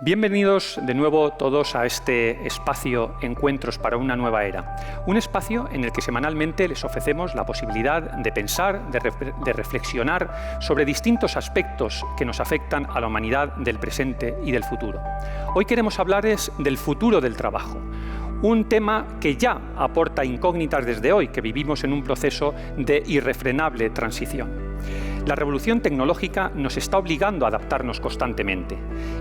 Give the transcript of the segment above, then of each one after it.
Bienvenidos de nuevo todos a este espacio Encuentros para una nueva era. Un espacio en el que semanalmente les ofrecemos la posibilidad de pensar, de reflexionar sobre distintos aspectos que nos afectan a la humanidad del presente y del futuro. Hoy queremos hablarles del futuro del trabajo. Un tema que ya aporta incógnitas desde hoy, que vivimos en un proceso de irrefrenable transición. La revolución tecnológica nos está obligando a adaptarnos constantemente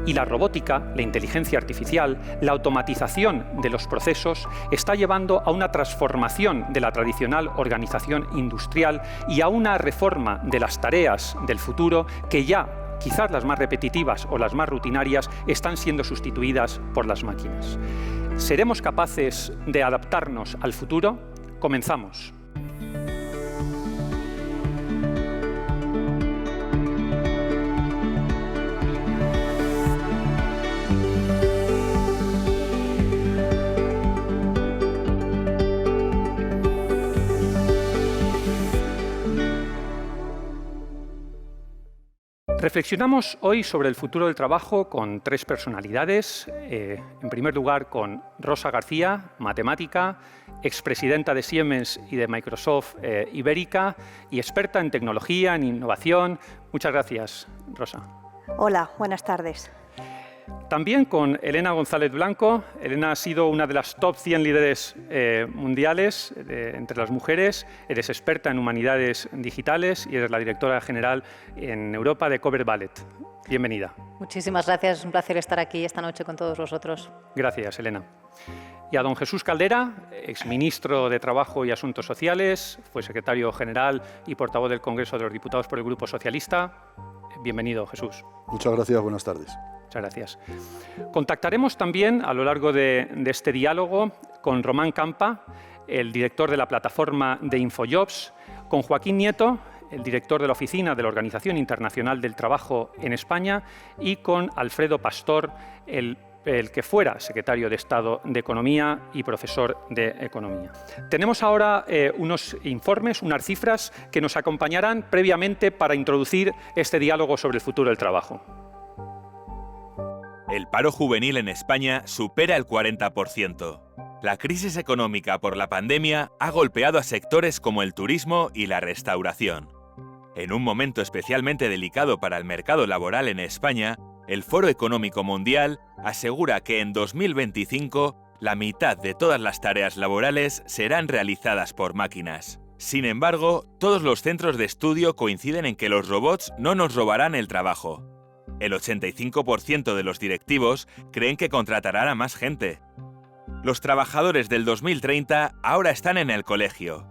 y la robótica, la inteligencia artificial, la automatización de los procesos está llevando a una transformación de la tradicional organización industrial y a una reforma de las tareas del futuro que ya, quizás las más repetitivas o las más rutinarias, están siendo sustituidas por las máquinas. ¿Seremos capaces de adaptarnos al futuro? Comenzamos. Reflexionamos hoy sobre el futuro del trabajo con tres personalidades. En primer lugar, con Rosa García, matemática, expresidenta de Siemens y de Microsoft Ibérica y experta en tecnología, en innovación. Muchas gracias, Rosa. Hola, buenas tardes. También con Elena González Blanco. Elena ha sido una de las top 100 líderes mundiales entre las mujeres. Eres experta en humanidades digitales y eres la directora general en Europa de Cover Ballet. Bienvenida. Muchísimas gracias, es un placer estar aquí esta noche con todos vosotros. Gracias, Elena. Y a don Jesús Caldera, exministro de Trabajo y Asuntos Sociales, fue secretario general y portavoz del Congreso de los Diputados por el Grupo Socialista. Bienvenido, Jesús. Muchas gracias, buenas tardes. Muchas gracias. Contactaremos también a lo largo de este diálogo con Román Campa, el director de la plataforma de Infojobs, con Joaquín Nieto, el director de la Oficina de la Organización Internacional del Trabajo en España, y con Alfredo Pastor, el que fuera secretario de Estado de Economía y profesor de Economía. Tenemos ahora unos informes, unas cifras que nos acompañarán previamente para introducir este diálogo sobre el futuro del trabajo. El paro juvenil en España supera el 40%. La crisis económica por la pandemia ha golpeado a sectores como el turismo y la restauración. En un momento especialmente delicado para el mercado laboral en España, el Foro Económico Mundial asegura que en 2025 la mitad de todas las tareas laborales serán realizadas por máquinas. Sin embargo, todos los centros de estudio coinciden en que los robots no nos robarán el trabajo. El 85% de los directivos creen que contratarán a más gente. Los trabajadores del 2030 ahora están en el colegio.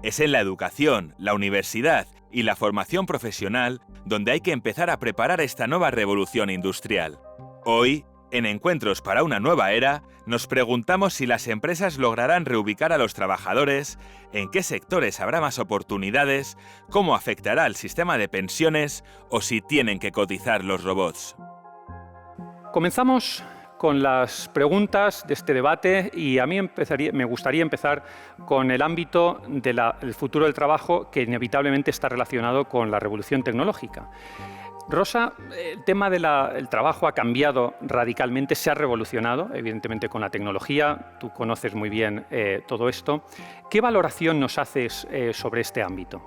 Es en la educación, la universidad y la formación profesional donde hay que empezar a preparar esta nueva revolución industrial. Hoy, en Encuentros para una nueva era, nos preguntamos si las empresas lograrán reubicar a los trabajadores, en qué sectores habrá más oportunidades, cómo afectará al sistema de pensiones o si tienen que cotizar los robots. Comenzamos con las preguntas de este debate y a mí me gustaría empezar con el ámbito del futuro del trabajo, que inevitablemente está relacionado con la revolución tecnológica. Rosa, el tema del trabajo ha cambiado radicalmente, se ha revolucionado, evidentemente, con la tecnología. Tú conoces muy bien todo esto. ¿Qué valoración nos haces sobre este ámbito?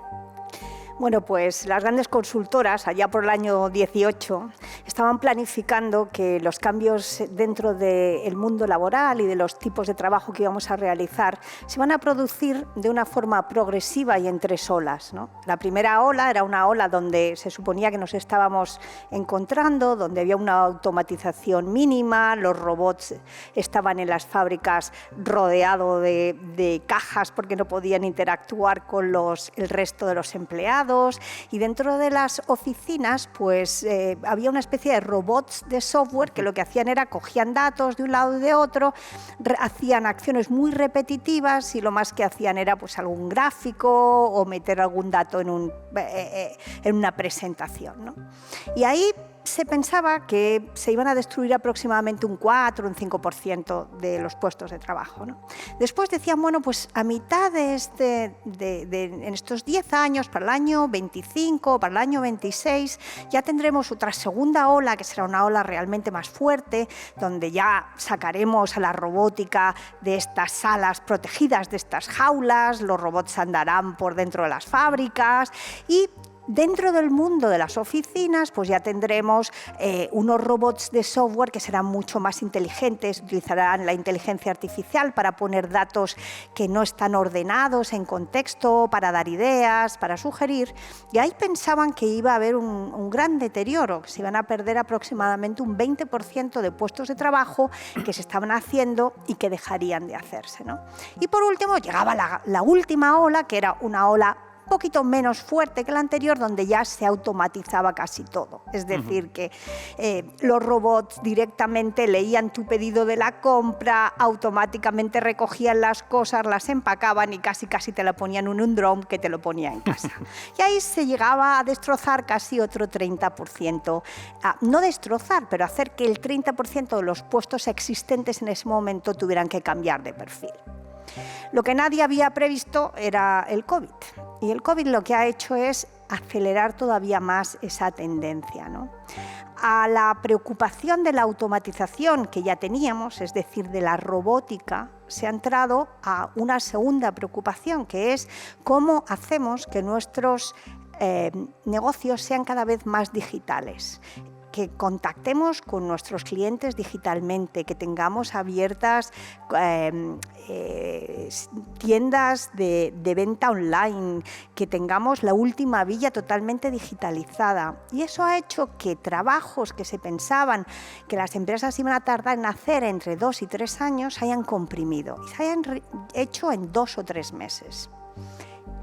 Bueno, pues las grandes consultoras, allá por el año 18, estaban planificando que los cambios dentro del mundo laboral y de los tipos de trabajo que íbamos a realizar se van a producir de una forma progresiva y en tres olas, ¿no? La primera ola era una ola donde se suponía que nos estábamos encontrando, donde había una automatización mínima, los robots estaban en las fábricas rodeados de cajas porque no podían interactuar con el resto de los empleados. Y dentro de las oficinas pues había una especie de robots de software que lo que hacían era cogían datos de un lado y de otro, hacían acciones muy repetitivas y lo más que hacían era pues algún gráfico o meter algún dato en una presentación, ¿no? Y ahí se pensaba que se iban a destruir aproximadamente un 4 o un 5% de los puestos de trabajo, ¿no? Después decían, bueno, pues a mitad de en estos 10 años, para el año 25, para el año 26, ya tendremos otra segunda ola, que será una ola realmente más fuerte, donde ya sacaremos a la robótica de estas salas protegidas, de estas jaulas, los robots andarán por dentro de las fábricas y dentro del mundo de las oficinas, pues ya tendremos unos robots de software que serán mucho más inteligentes, utilizarán la inteligencia artificial para poner datos que no están ordenados en contexto, para dar ideas, para sugerir. Y ahí pensaban que iba a haber un gran deterioro, que se iban a perder aproximadamente un 20% de puestos de trabajo que se estaban haciendo y que dejarían de hacerse, ¿no? Y por último llegaba la última ola, que era una ola un poquito menos fuerte que la anterior, donde ya se automatizaba casi todo. Es decir, que los robots directamente leían tu pedido de la compra, automáticamente recogían las cosas, las empacaban y casi te lo ponían en un dron que te lo ponía en casa. Y ahí se llegaba a destrozar casi otro 30%. No destrozar, pero hacer que el 30% de los puestos existentes en ese momento tuvieran que cambiar de perfil. Lo que nadie había previsto era el COVID. Y el COVID lo que ha hecho es acelerar todavía más esa tendencia, ¿no? A la preocupación de la automatización que ya teníamos, es decir, de la robótica, se ha entrado a una segunda preocupación, que es cómo hacemos que nuestros negocios sean cada vez más digitales, que contactemos con nuestros clientes digitalmente, que tengamos abiertas tiendas de venta online, que tengamos la última milla totalmente digitalizada. Y eso ha hecho que trabajos que se pensaban que las empresas iban a tardar en hacer entre 2 y 3 años se hayan comprimido y se hayan hecho en 2 o 3 meses.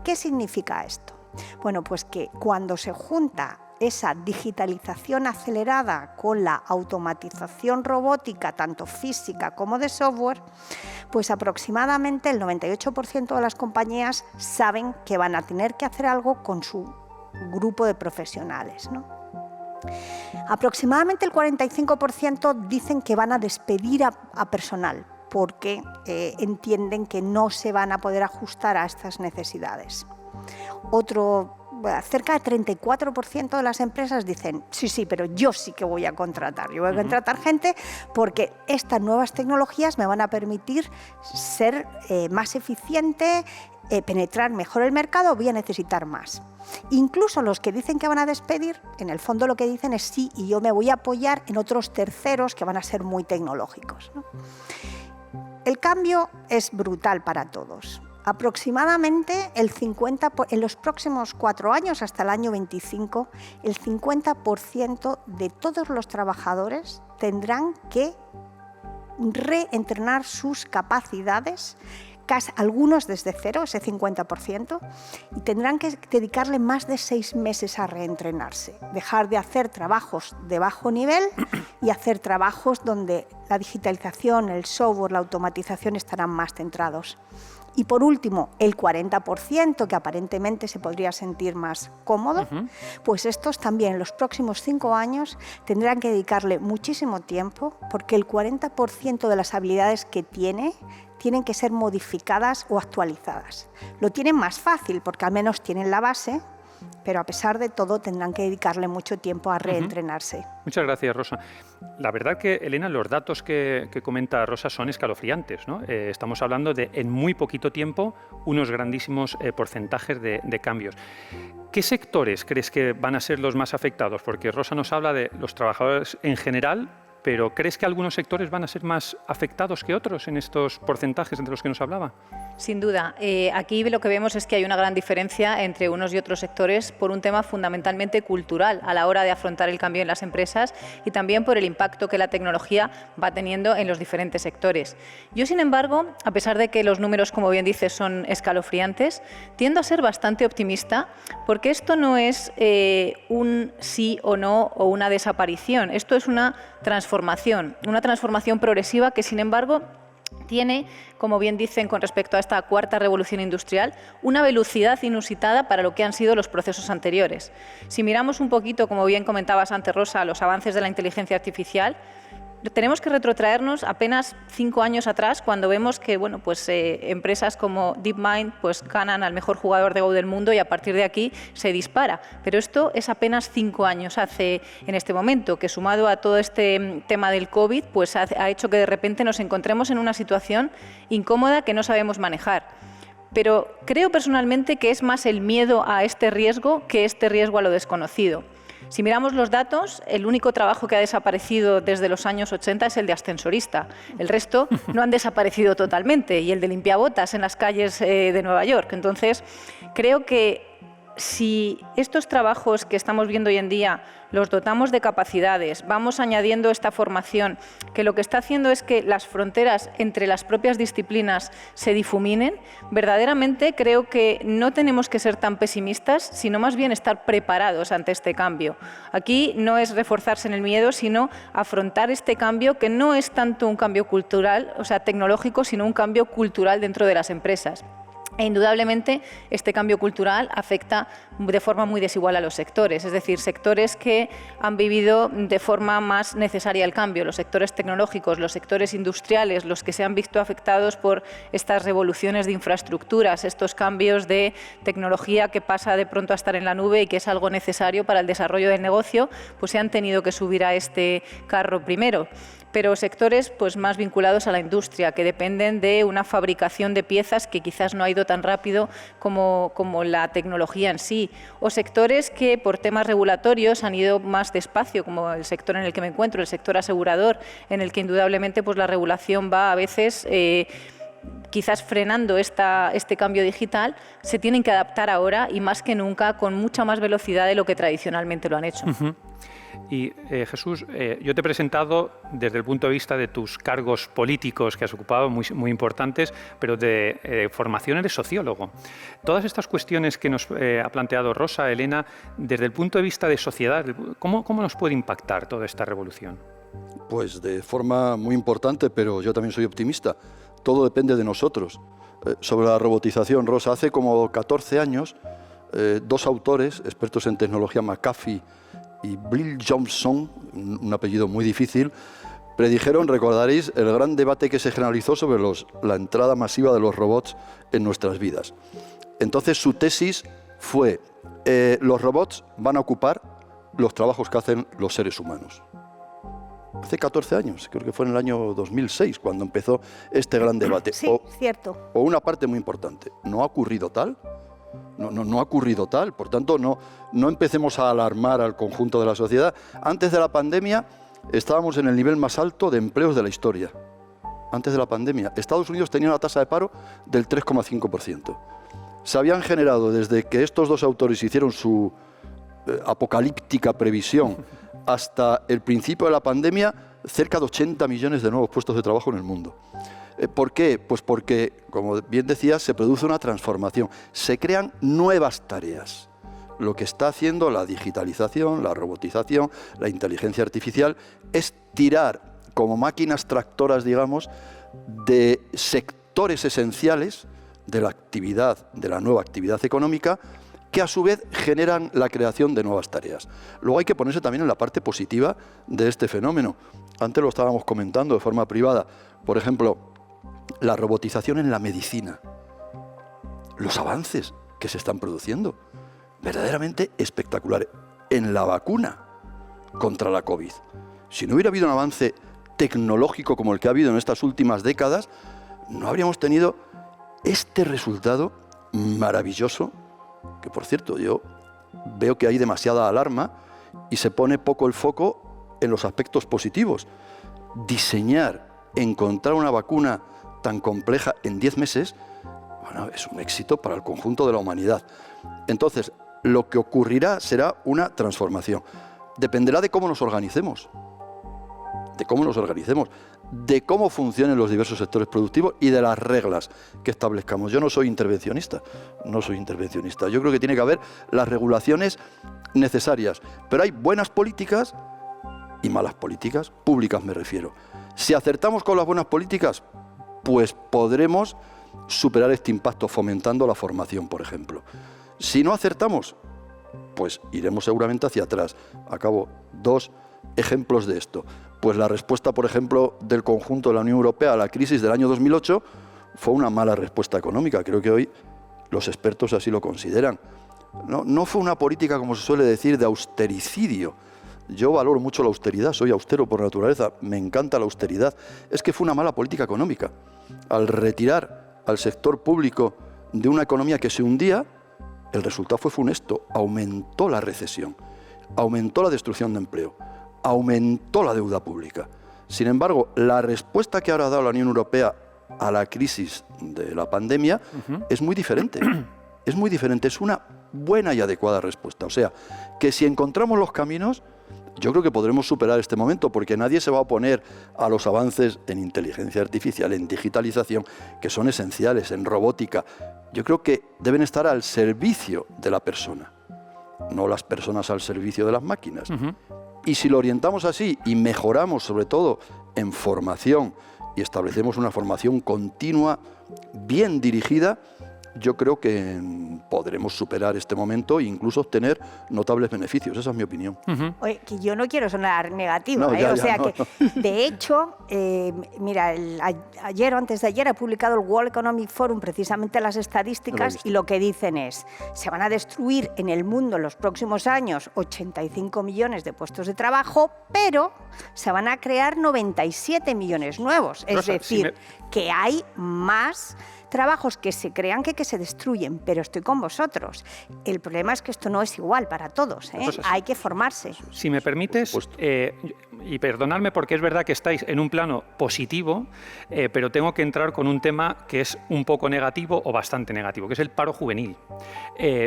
¿Qué significa esto? Bueno, pues que cuando se junta esa digitalización acelerada con la automatización robótica, tanto física como de software, pues aproximadamente el 98% de las compañías saben que van a tener que hacer algo con su grupo de profesionales, ¿no? Aproximadamente el 45% dicen que van a despedir a personal porque entienden que no se van a poder ajustar a estas necesidades. Cerca del 34% de las empresas dicen, sí, pero yo sí que voy a contratar. Yo voy a contratar gente porque estas nuevas tecnologías me van a permitir ser más eficiente, penetrar mejor el mercado, voy a necesitar más. Incluso los que dicen que van a despedir, en el fondo lo que dicen es sí, y yo me voy a apoyar en otros terceros que van a ser muy tecnológicos, ¿no? El cambio es brutal para todos. Aproximadamente en los próximos 4 años, hasta el año 25, el 50% de todos los trabajadores tendrán que reentrenar sus capacidades, algunos desde cero, ese 50%, y tendrán que dedicarle más de 6 meses a reentrenarse, dejar de hacer trabajos de bajo nivel y hacer trabajos donde la digitalización, el software, la automatización estarán más centrados. Y por último, el 40%, que aparentemente se podría sentir más cómodo, pues estos también en los próximos 5 años tendrán que dedicarle muchísimo tiempo, porque el 40% de las habilidades que tienen que ser modificadas o actualizadas. Lo tienen más fácil porque al menos tienen la base, pero a pesar de todo tendrán que dedicarle mucho tiempo a reentrenarse. Muchas gracias, Rosa. La verdad que, Elena, los datos que comenta Rosa son escalofriantes, ¿no? Estamos hablando de, en muy poquito tiempo, unos grandísimos porcentajes de cambios. ¿Qué sectores crees que van a ser los más afectados? Porque Rosa nos habla de los trabajadores en general, pero ¿crees que algunos sectores van a ser más afectados que otros en estos porcentajes de los que nos hablaba? Sin duda. Aquí lo que vemos es que hay una gran diferencia entre unos y otros sectores por un tema fundamentalmente cultural a la hora de afrontar el cambio en las empresas y también por el impacto que la tecnología va teniendo en los diferentes sectores. Yo, sin embargo, a pesar de que los números, como bien dices, son escalofriantes, tiendo a ser bastante optimista porque esto no es un sí o no o una desaparición. Esto es una transformación progresiva que, sin embargo, tiene, como bien dicen con respecto a esta cuarta revolución industrial, una velocidad inusitada para lo que han sido los procesos anteriores. Si miramos un poquito, como bien comentabas antes, Rosa, los avances de la inteligencia artificial, tenemos que retrotraernos apenas 5 años atrás, cuando vemos que empresas como DeepMind ganan al mejor jugador de Go del mundo y a partir de aquí se dispara. Pero esto es apenas 5 años hace en este momento, que sumado a todo este tema del COVID, ha hecho que de repente nos encontremos en una situación incómoda que no sabemos manejar. Pero creo personalmente que es más el miedo a este riesgo que este riesgo a lo desconocido. Si miramos los datos, el único trabajo que ha desaparecido desde los años 80 es el de ascensorista. El resto no han desaparecido totalmente, y el de limpiabotas en las calles de Nueva York. Entonces, creo que si estos trabajos que estamos viendo hoy en día los dotamos de capacidades, vamos añadiendo esta formación, que lo que está haciendo es que las fronteras entre las propias disciplinas se difuminen, verdaderamente creo que no tenemos que ser tan pesimistas, sino más bien estar preparados ante este cambio. Aquí no es reforzarse en el miedo, sino afrontar este cambio, que no es tanto un cambio cultural, tecnológico, sino un cambio cultural dentro de las empresas. E indudablemente este cambio cultural afecta de forma muy desigual a los sectores, es decir, sectores que han vivido de forma más necesaria el cambio, los sectores tecnológicos, los sectores industriales, los que se han visto afectados por estas revoluciones de infraestructuras, estos cambios de tecnología que pasa de pronto a estar en la nube y que es algo necesario para el desarrollo del negocio, se han tenido que subir a este carro primero. Pero sectores más vinculados a la industria, que dependen de una fabricación de piezas que quizás no ha ido tan rápido como la tecnología en sí, o sectores que por temas regulatorios han ido más despacio, como el sector en el que me encuentro, el sector asegurador, en el que indudablemente la regulación va a veces quizás frenando este cambio digital. Se tienen que adaptar ahora y más que nunca con mucha más velocidad de lo que tradicionalmente lo han hecho. Y Jesús, yo te he presentado desde el punto de vista de tus cargos políticos que has ocupado, muy importantes, pero de formación eres sociólogo. Todas estas cuestiones que nos ha planteado Rosa, Elena, desde el punto de vista de sociedad, ¿cómo nos puede impactar toda esta revolución? Pues de forma muy importante, pero yo también soy optimista. Todo depende de nosotros. Sobre la robotización, Rosa, hace como 14 años, 2 autores, expertos en tecnología, McAfee y Bill Johnson, un apellido muy difícil, predijeron, recordaréis, el gran debate que se generalizó sobre la entrada masiva de los robots en nuestras vidas. Entonces su tesis fue, los robots van a ocupar los trabajos que hacen los seres humanos. Hace 14 años, creo que fue en el año 2006 cuando empezó este gran debate. Sí, cierto. O una parte muy importante, ¿no ha ocurrido tal? No ha ocurrido tal, por tanto no empecemos a alarmar al conjunto de la sociedad. Antes de la pandemia estábamos en el nivel más alto de empleos de la historia. Antes de la pandemia, Estados Unidos tenía una tasa de paro del 3,5%. Se habían generado, desde que estos 2 autores hicieron su apocalíptica previsión hasta el principio de la pandemia, cerca de 80 millones de nuevos puestos de trabajo en el mundo. ¿Por qué? Pues porque, como bien decía, se produce una transformación, se crean nuevas tareas. Lo que está haciendo la digitalización, la robotización, la inteligencia artificial, es tirar como máquinas tractoras, digamos, de sectores esenciales de la actividad, de la nueva actividad económica, que a su vez generan la creación de nuevas tareas. Luego hay que ponerse también en la parte positiva de este fenómeno. Antes lo estábamos comentando de forma privada. Por ejemplo, la robotización en la medicina. Los avances que se están produciendo, verdaderamente espectaculares. En la vacuna contra la COVID. Si no hubiera habido un avance tecnológico como el que ha habido en estas últimas décadas, no habríamos tenido este resultado maravilloso, que por cierto yo veo que hay demasiada alarma y se pone poco el foco en los aspectos positivos. Diseñar, encontrar una vacuna tan compleja en 10 meses, bueno, es un éxito para el conjunto de la humanidad. Entonces, lo que ocurrirá será una transformación. Dependerá de cómo nos organicemos, de cómo funcionen los diversos sectores productivos y de las reglas que establezcamos. Yo no soy intervencionista. Yo creo que tiene que haber las regulaciones necesarias, pero hay buenas políticas y malas políticas, públicas me refiero. Si acertamos con las buenas políticas, pues podremos superar este impacto fomentando la formación, por ejemplo. Si no acertamos, pues iremos seguramente hacia atrás. Acabo, 2 ejemplos de esto. Pues la respuesta, por ejemplo, del conjunto de la Unión Europea a la crisis del año 2008 fue una mala respuesta económica. Creo que hoy los expertos así lo consideran. No fue una política, como se suele decir, de austericidio. Yo valoro mucho la austeridad, soy austero por naturaleza, me encanta la austeridad. Es que fue una mala política económica. Al retirar al sector público de una economía que se hundía, el resultado fue funesto. Aumentó la recesión, aumentó la destrucción de empleo, aumentó la deuda pública. Sin embargo, la respuesta que ahora ha dado la Unión Europea a la crisis de la pandemia es muy diferente. Es muy diferente, es una buena y adecuada respuesta. O sea, que si encontramos los caminos, yo creo que podremos superar este momento, porque nadie se va a oponer a los avances en inteligencia artificial, en digitalización, que son esenciales, en robótica. Yo creo que deben estar al servicio de la persona, no las personas al servicio de las máquinas. Y si lo orientamos así y mejoramos sobre todo en formación y establecemos una formación continua, bien dirigida, yo creo que podremos superar este momento e incluso obtener notables beneficios. Esa es mi opinión. Oye, que yo no quiero sonar negativa, No, ya, o sea no, que, no. de hecho, mira, ayer o antes de ayer ha publicado el World Economic Forum precisamente las estadísticas y lo que dicen es, se van a destruir en el mundo en los próximos años 85 millones de puestos de trabajo, pero se van a crear 97 millones nuevos. Es Rosa, decir, que hay más trabajos que se crean que se destruyen, pero estoy con vosotros. El problema es que esto no es igual para todos, ¿eh? Hay que formarse. Si me permites, y perdonadme porque es verdad que estáis en un plano positivo, pero tengo que entrar con un tema que es un poco negativo o bastante negativo, que es el paro juvenil.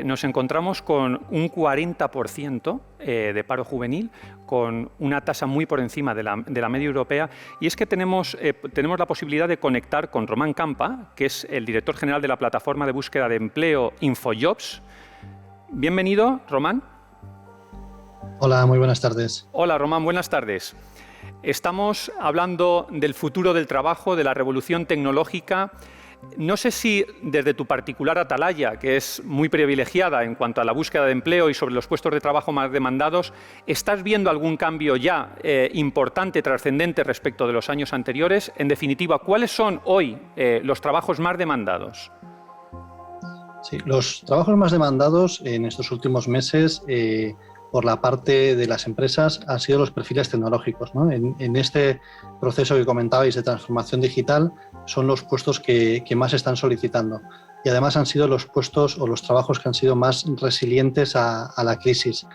Nos encontramos con un 40% de paro juvenil, con una tasa muy por encima de la media europea, y es que tenemos la posibilidad de conectar con Román Campa, que es el director general de la plataforma de búsqueda de empleo InfoJobs. Bienvenido, Román. Hola, muy buenas tardes. Hola, Román, buenas tardes. Estamos hablando del futuro del trabajo, de la revolución tecnológica. No sé si desde tu particular atalaya, que es muy privilegiada en cuanto a la búsqueda de empleo y sobre los puestos de trabajo más demandados, ¿estás viendo algún cambio ya importante, trascendente respecto de los años anteriores? En definitiva, ¿cuáles son hoy los trabajos más demandados? Sí, los trabajos más demandados en estos últimos meses por la parte de las empresas han sido los perfiles tecnológicos, ¿no? En este proceso que comentabais de transformación digital son los puestos que más están solicitando, y además han sido los puestos o los trabajos que han sido más resilientes a la crisis.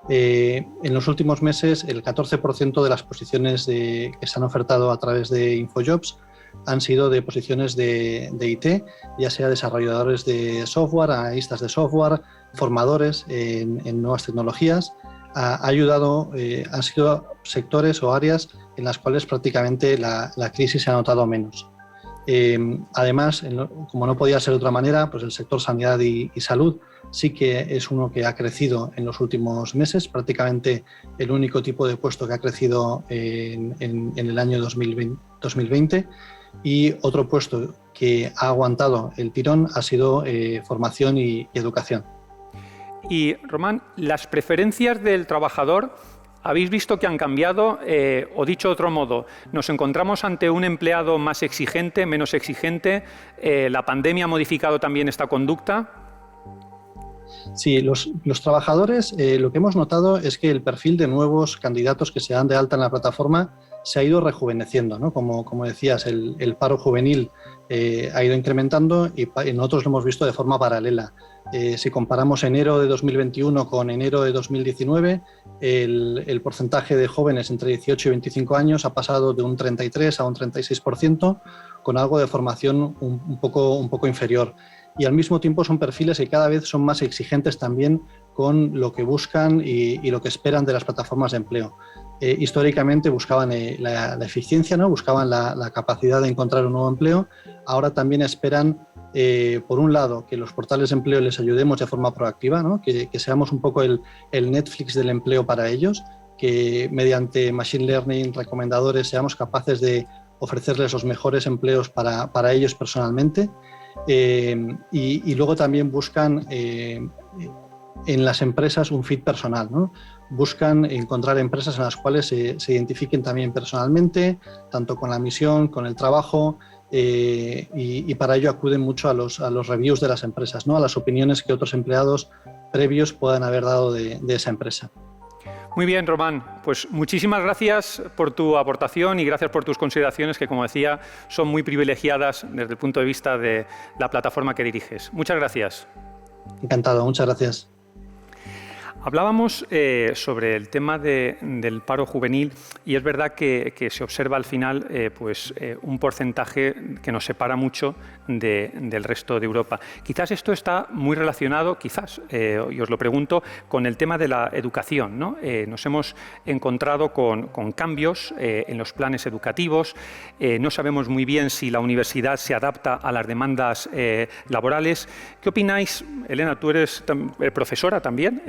En los últimos meses el 14% de las posiciones que se han ofertado a través de InfoJobs han sido de posiciones de IT, ya sea desarrolladores de software, analistas de software, formadores en nuevas tecnologías. Han sido sectores o áreas en las cuales prácticamente la crisis se ha notado menos. Además, como no podía ser de otra manera, pues el sector sanidad y salud sí que es uno que ha crecido en los últimos meses, prácticamente el único tipo de puesto que ha crecido en el año 2020. Y otro puesto que ha aguantado el tirón ha sido formación y educación. Y, Román, las preferencias del trabajador, ¿habéis visto que han cambiado? O dicho de otro modo, ¿nos encontramos ante un empleado más exigente, menos exigente? ¿La pandemia ha modificado también esta conducta? Sí, los trabajadores, lo que hemos notado es que el perfil de nuevos candidatos que se dan de alta en la plataforma se ha ido rejuveneciendo, ¿no? Como decías, el paro juvenil ha ido incrementando y nosotros lo hemos visto de forma paralela. Si comparamos enero de 2021 con enero de 2019, el porcentaje de jóvenes entre 18 y 25 años ha pasado de un 33 a un 36%, con algo de formación un poco inferior. Y al mismo tiempo son perfiles que cada vez son más exigentes también con lo que buscan y lo que esperan de las plataformas de empleo. Históricamente buscaban la eficiencia, ¿no? Buscaban la capacidad de encontrar un nuevo empleo. Ahora también esperan, por un lado, que los portales de empleo les ayudemos de forma proactiva, ¿no? Que seamos un poco el Netflix del empleo para ellos, que mediante Machine Learning, recomendadores, seamos capaces de ofrecerles los mejores empleos para ellos personalmente, y luego también buscan en las empresas un fit personal, ¿no? Buscan encontrar empresas en las cuales se identifiquen también personalmente, tanto con la misión, con el trabajo, y para ello acuden mucho a los reviews de las empresas, ¿no? A las opiniones que otros empleados previos puedan haber dado de esa empresa. Muy bien, Román. Pues muchísimas gracias por tu aportación y gracias por tus consideraciones que, como decía, son muy privilegiadas desde el punto de vista de la plataforma que diriges. Muchas gracias. Encantado, muchas gracias. Hablábamos sobre el tema del paro juvenil y es verdad que se observa al final un porcentaje que nos separa mucho del resto de Europa. Quizás esto está muy relacionado, y os lo pregunto, con el tema de la educación, ¿no? Nos hemos encontrado con cambios en los planes educativos, no sabemos muy bien si la universidad se adapta a las demandas laborales. ¿Qué opináis? Elena, tú eres profesora también.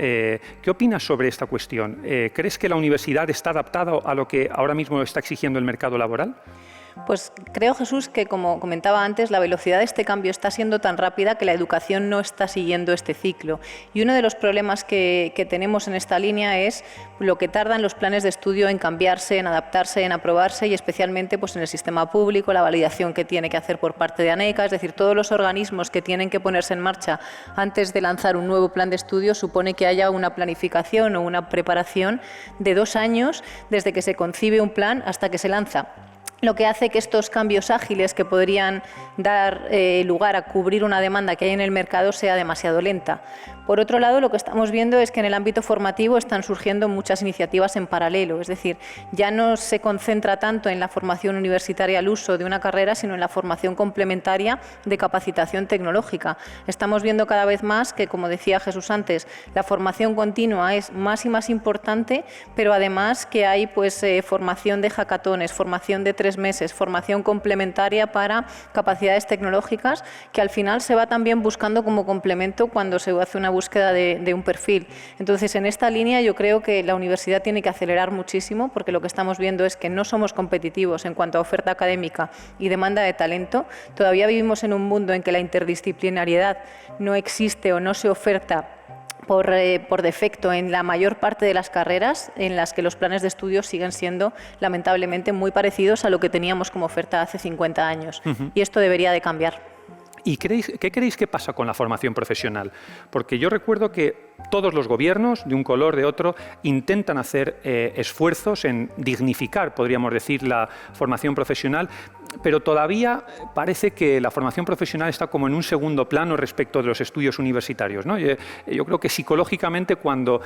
¿Qué opinas sobre esta cuestión? ¿Crees que la universidad está adaptada a lo que ahora mismo está exigiendo el mercado laboral? Pues creo, Jesús, que como comentaba antes, la velocidad de este cambio está siendo tan rápida que la educación no está siguiendo este ciclo. Y uno de los problemas que tenemos en esta línea es lo que tardan los planes de estudio en cambiarse, en adaptarse, en aprobarse y especialmente en el sistema público, la validación que tiene que hacer por parte de ANECA, es decir, todos los organismos que tienen que ponerse en marcha antes de lanzar un nuevo plan de estudio supone que haya una planificación o una preparación de 2 años desde que se concibe un plan hasta que se lanza. Lo que hace que estos cambios ágiles que podrían dar lugar a cubrir una demanda que hay en el mercado sea demasiado lenta. Por otro lado, lo que estamos viendo es que en el ámbito formativo están surgiendo muchas iniciativas en paralelo, es decir, ya no se concentra tanto en la formación universitaria al uso de una carrera, sino en la formación complementaria de capacitación tecnológica. Estamos viendo cada vez más que, como decía Jesús antes, la formación continua es más y más importante, pero además que hay formación de hackatones, formación de 3 meses, formación complementaria para capacidades tecnológicas, que al final se va también buscando como complemento cuando se hace una búsqueda de un perfil. Entonces, en esta línea yo creo que la universidad tiene que acelerar muchísimo, porque lo que estamos viendo es que no somos competitivos en cuanto a oferta académica y demanda de talento. Todavía vivimos en un mundo en que la interdisciplinariedad no existe o no se oferta por defecto en la mayor parte de las carreras, en las que los planes de estudio siguen siendo lamentablemente muy parecidos a lo que teníamos como oferta hace 50 años. Y esto debería de cambiar. ¿Y qué creéis que pasa con la formación profesional? Porque yo recuerdo que todos los gobiernos, de un color, de otro, intentan hacer esfuerzos en dignificar, podríamos decir, la formación profesional, pero todavía parece que la formación profesional está como en un segundo plano respecto de los estudios universitarios, ¿no? Yo creo que psicológicamente cuando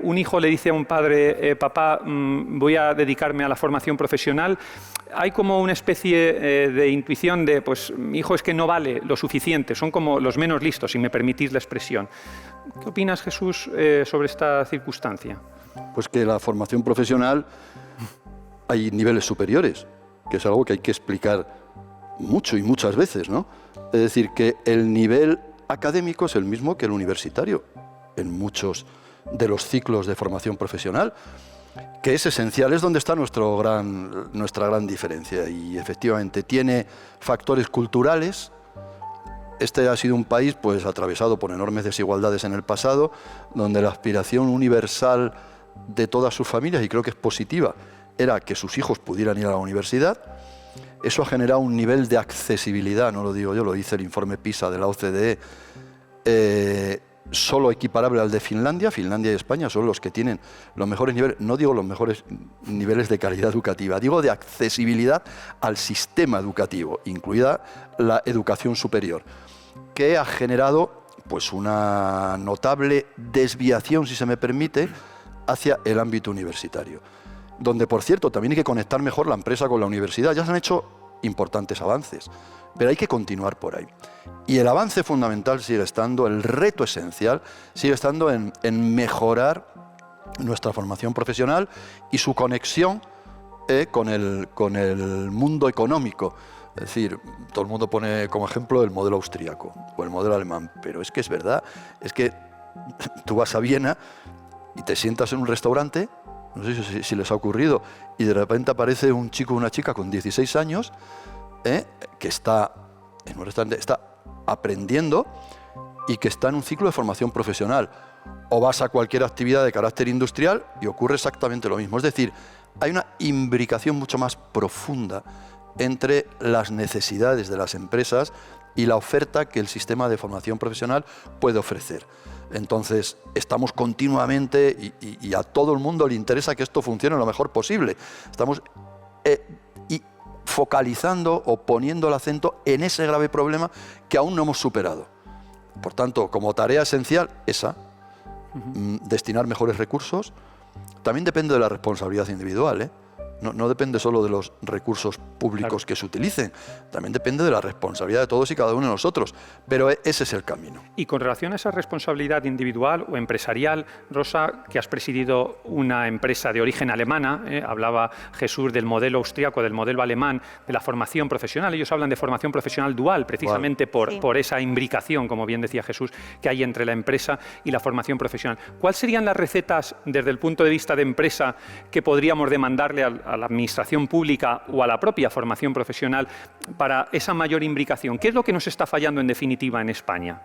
un hijo le dice a un padre, papá, voy a dedicarme a la formación profesional, hay como una especie de intuición de, pues mi hijo es que no vale lo suficiente, son como los menos listos, si me permitís la expresión. ¿Qué opinas, Jesús, sobre esta circunstancia? Pues que la formación profesional hay niveles superiores, que es algo que hay que explicar mucho y muchas veces, ¿no? Es decir, que el nivel académico es el mismo que el universitario en muchos de los ciclos de formación profesional, que es esencial, es donde está nuestra gran diferencia, y efectivamente tiene factores culturales. Este ha sido un país atravesado por enormes desigualdades en el pasado, donde la aspiración universal de todas sus familias, y creo que es positiva, era que sus hijos pudieran ir a la universidad. Eso ha generado un nivel de accesibilidad, no lo digo yo, lo dice el informe PISA de la OCDE, solo equiparable al de Finlandia. Finlandia y España son los que tienen los mejores niveles, no digo los mejores niveles de calidad educativa, digo de accesibilidad al sistema educativo, incluida la educación superior, que ha generado una notable desviación, si se me permite, hacia el ámbito universitario, donde, por cierto, también hay que conectar mejor la empresa con la universidad. Ya se han hecho importantes avances, pero hay que continuar por ahí. Y el avance fundamental sigue estando, el reto esencial sigue estando en mejorar nuestra formación profesional y su conexión con el mundo económico. Es decir, todo el mundo pone como ejemplo el modelo austríaco o el modelo alemán, pero es que es verdad, es que tú vas a Viena y te sientas en un restaurante no sé si les ha ocurrido, y de repente aparece un chico o una chica con 16 años que está en un restaurante, está aprendiendo y que está en un ciclo de formación profesional. O vas a cualquier actividad de carácter industrial y ocurre exactamente lo mismo. Es decir, hay una imbricación mucho más profunda entre las necesidades de las empresas y la oferta que el sistema de formación profesional puede ofrecer. Entonces, estamos continuamente, y a todo el mundo le interesa que esto funcione lo mejor posible. Estamos focalizando o poniendo el acento en ese grave problema que aún no hemos superado. Por tanto, como tarea esencial, esa, destinar mejores recursos. También depende de la responsabilidad individual, No depende solo de los recursos públicos que se utilicen, también depende de la responsabilidad de todos y cada uno de nosotros, pero ese es el camino. Y con relación a esa responsabilidad individual o empresarial, Rosa, que has presidido una empresa de origen alemana, hablaba Jesús del modelo austriaco, del modelo alemán, de la formación profesional. Ellos hablan de formación profesional dual, precisamente por esa imbricación, como bien decía Jesús, que hay entre la empresa y la formación profesional. ¿Cuáles serían las recetas desde el punto de vista de empresa que podríamos demandarle a la administración pública o a la propia formación profesional para esa mayor imbricación? ¿Qué es lo que nos está fallando en definitiva en España?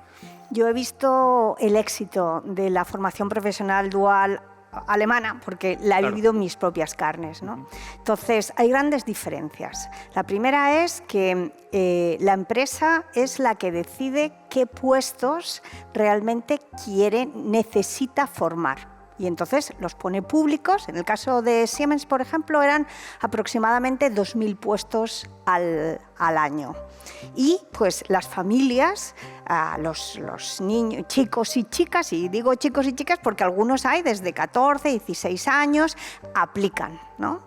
Yo he visto el éxito de la formación profesional dual alemana, porque la he vivido en mis propias carnes, ¿no? Entonces, hay grandes diferencias. La primera es que la empresa es la que decide qué puestos realmente necesita formar. Y entonces los pone públicos. En el caso de Siemens, por ejemplo, eran aproximadamente 2.000 puestos al año. Y pues las familias, los niños, chicos y chicas, y digo chicos y chicas porque algunos hay desde 14, 16 años, aplican, ¿no?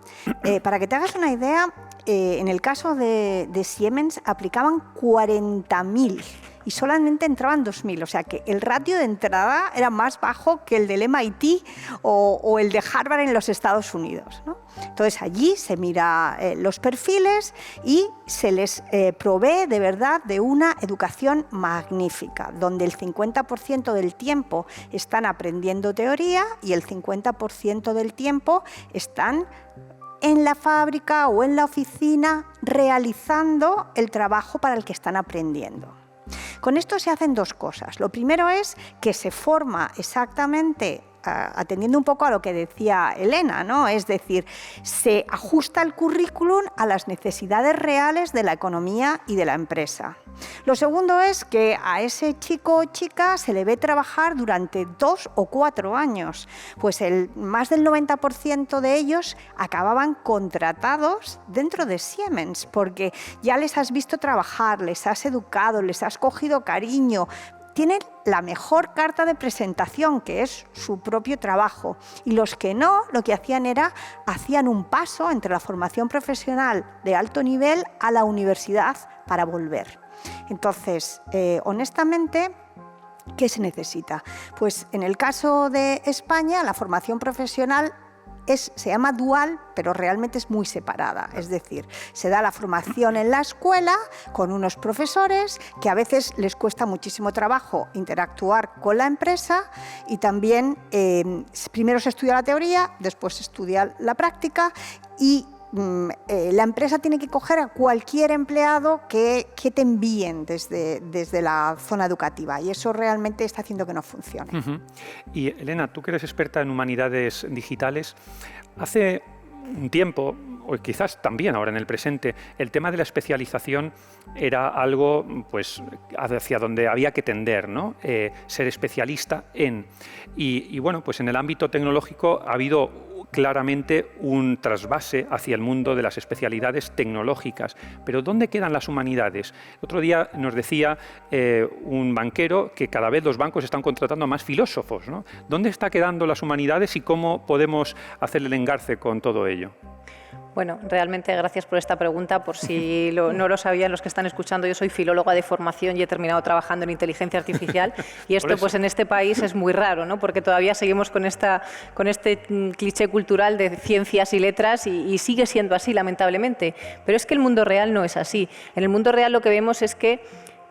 Para que te hagas una idea, en el caso de Siemens aplicaban 40.000. Y solamente entraban 2.000, o sea que el ratio de entrada era más bajo que el del MIT o el de Harvard en los Estados Unidos, ¿no? Entonces allí se mira los perfiles y se les provee de verdad de una educación magnífica, donde el 50% del tiempo están aprendiendo teoría y el 50% del tiempo están en la fábrica o en la oficina realizando el trabajo para el que están aprendiendo. Con esto se hacen dos cosas. Lo primero es que se forma exactamente, atendiendo un poco a lo que decía Elena, ¿no? Es decir, se ajusta el currículum a las necesidades reales de la economía y de la empresa. Lo segundo es que a ese chico o chica se le ve trabajar durante 2 o 4 años. Pues más del 90% de ellos acababan contratados dentro de Siemens, porque ya les has visto trabajar, les has educado, les has cogido cariño. Tienen la mejor carta de presentación, que es su propio trabajo. Y los que no, lo que hacían un paso entre la formación profesional de alto nivel a la universidad para volver. Entonces, honestamente, ¿qué se necesita? Pues en el caso de España, la formación profesional se llama dual, pero realmente es muy separada. Es decir, se da la formación en la escuela con unos profesores que a veces les cuesta muchísimo trabajo interactuar con la empresa y también primero se estudia la teoría, después se estudia la práctica y la empresa tiene que coger a cualquier empleado que te envíen desde la zona educativa y eso realmente está haciendo que no funcione. Y Elena, tú que eres experta en humanidades digitales, hace un tiempo, o quizás también ahora en el presente, el tema de la especialización era algo pues, hacia donde había que tender, ¿no? Ser especialista en. Y bueno, pues en el ámbito tecnológico ha habido claramente un trasvase hacia el mundo de las especialidades tecnológicas. Pero ¿dónde quedan las humanidades? Otro día nos decía un banquero que cada vez los bancos están contratando a más filósofos, ¿no? ¿Dónde está quedando las humanidades y cómo podemos hacer el engarce con todo ello? Bueno, realmente gracias por esta pregunta. Por si no lo sabían los que están escuchando, yo soy filóloga de formación y he terminado trabajando en inteligencia artificial. Y esto pues en este país es muy raro, ¿no? Porque todavía seguimos con este cliché cultural de ciencias y letras y sigue siendo así, lamentablemente. Pero es que el mundo real no es así. En el mundo real lo que vemos es que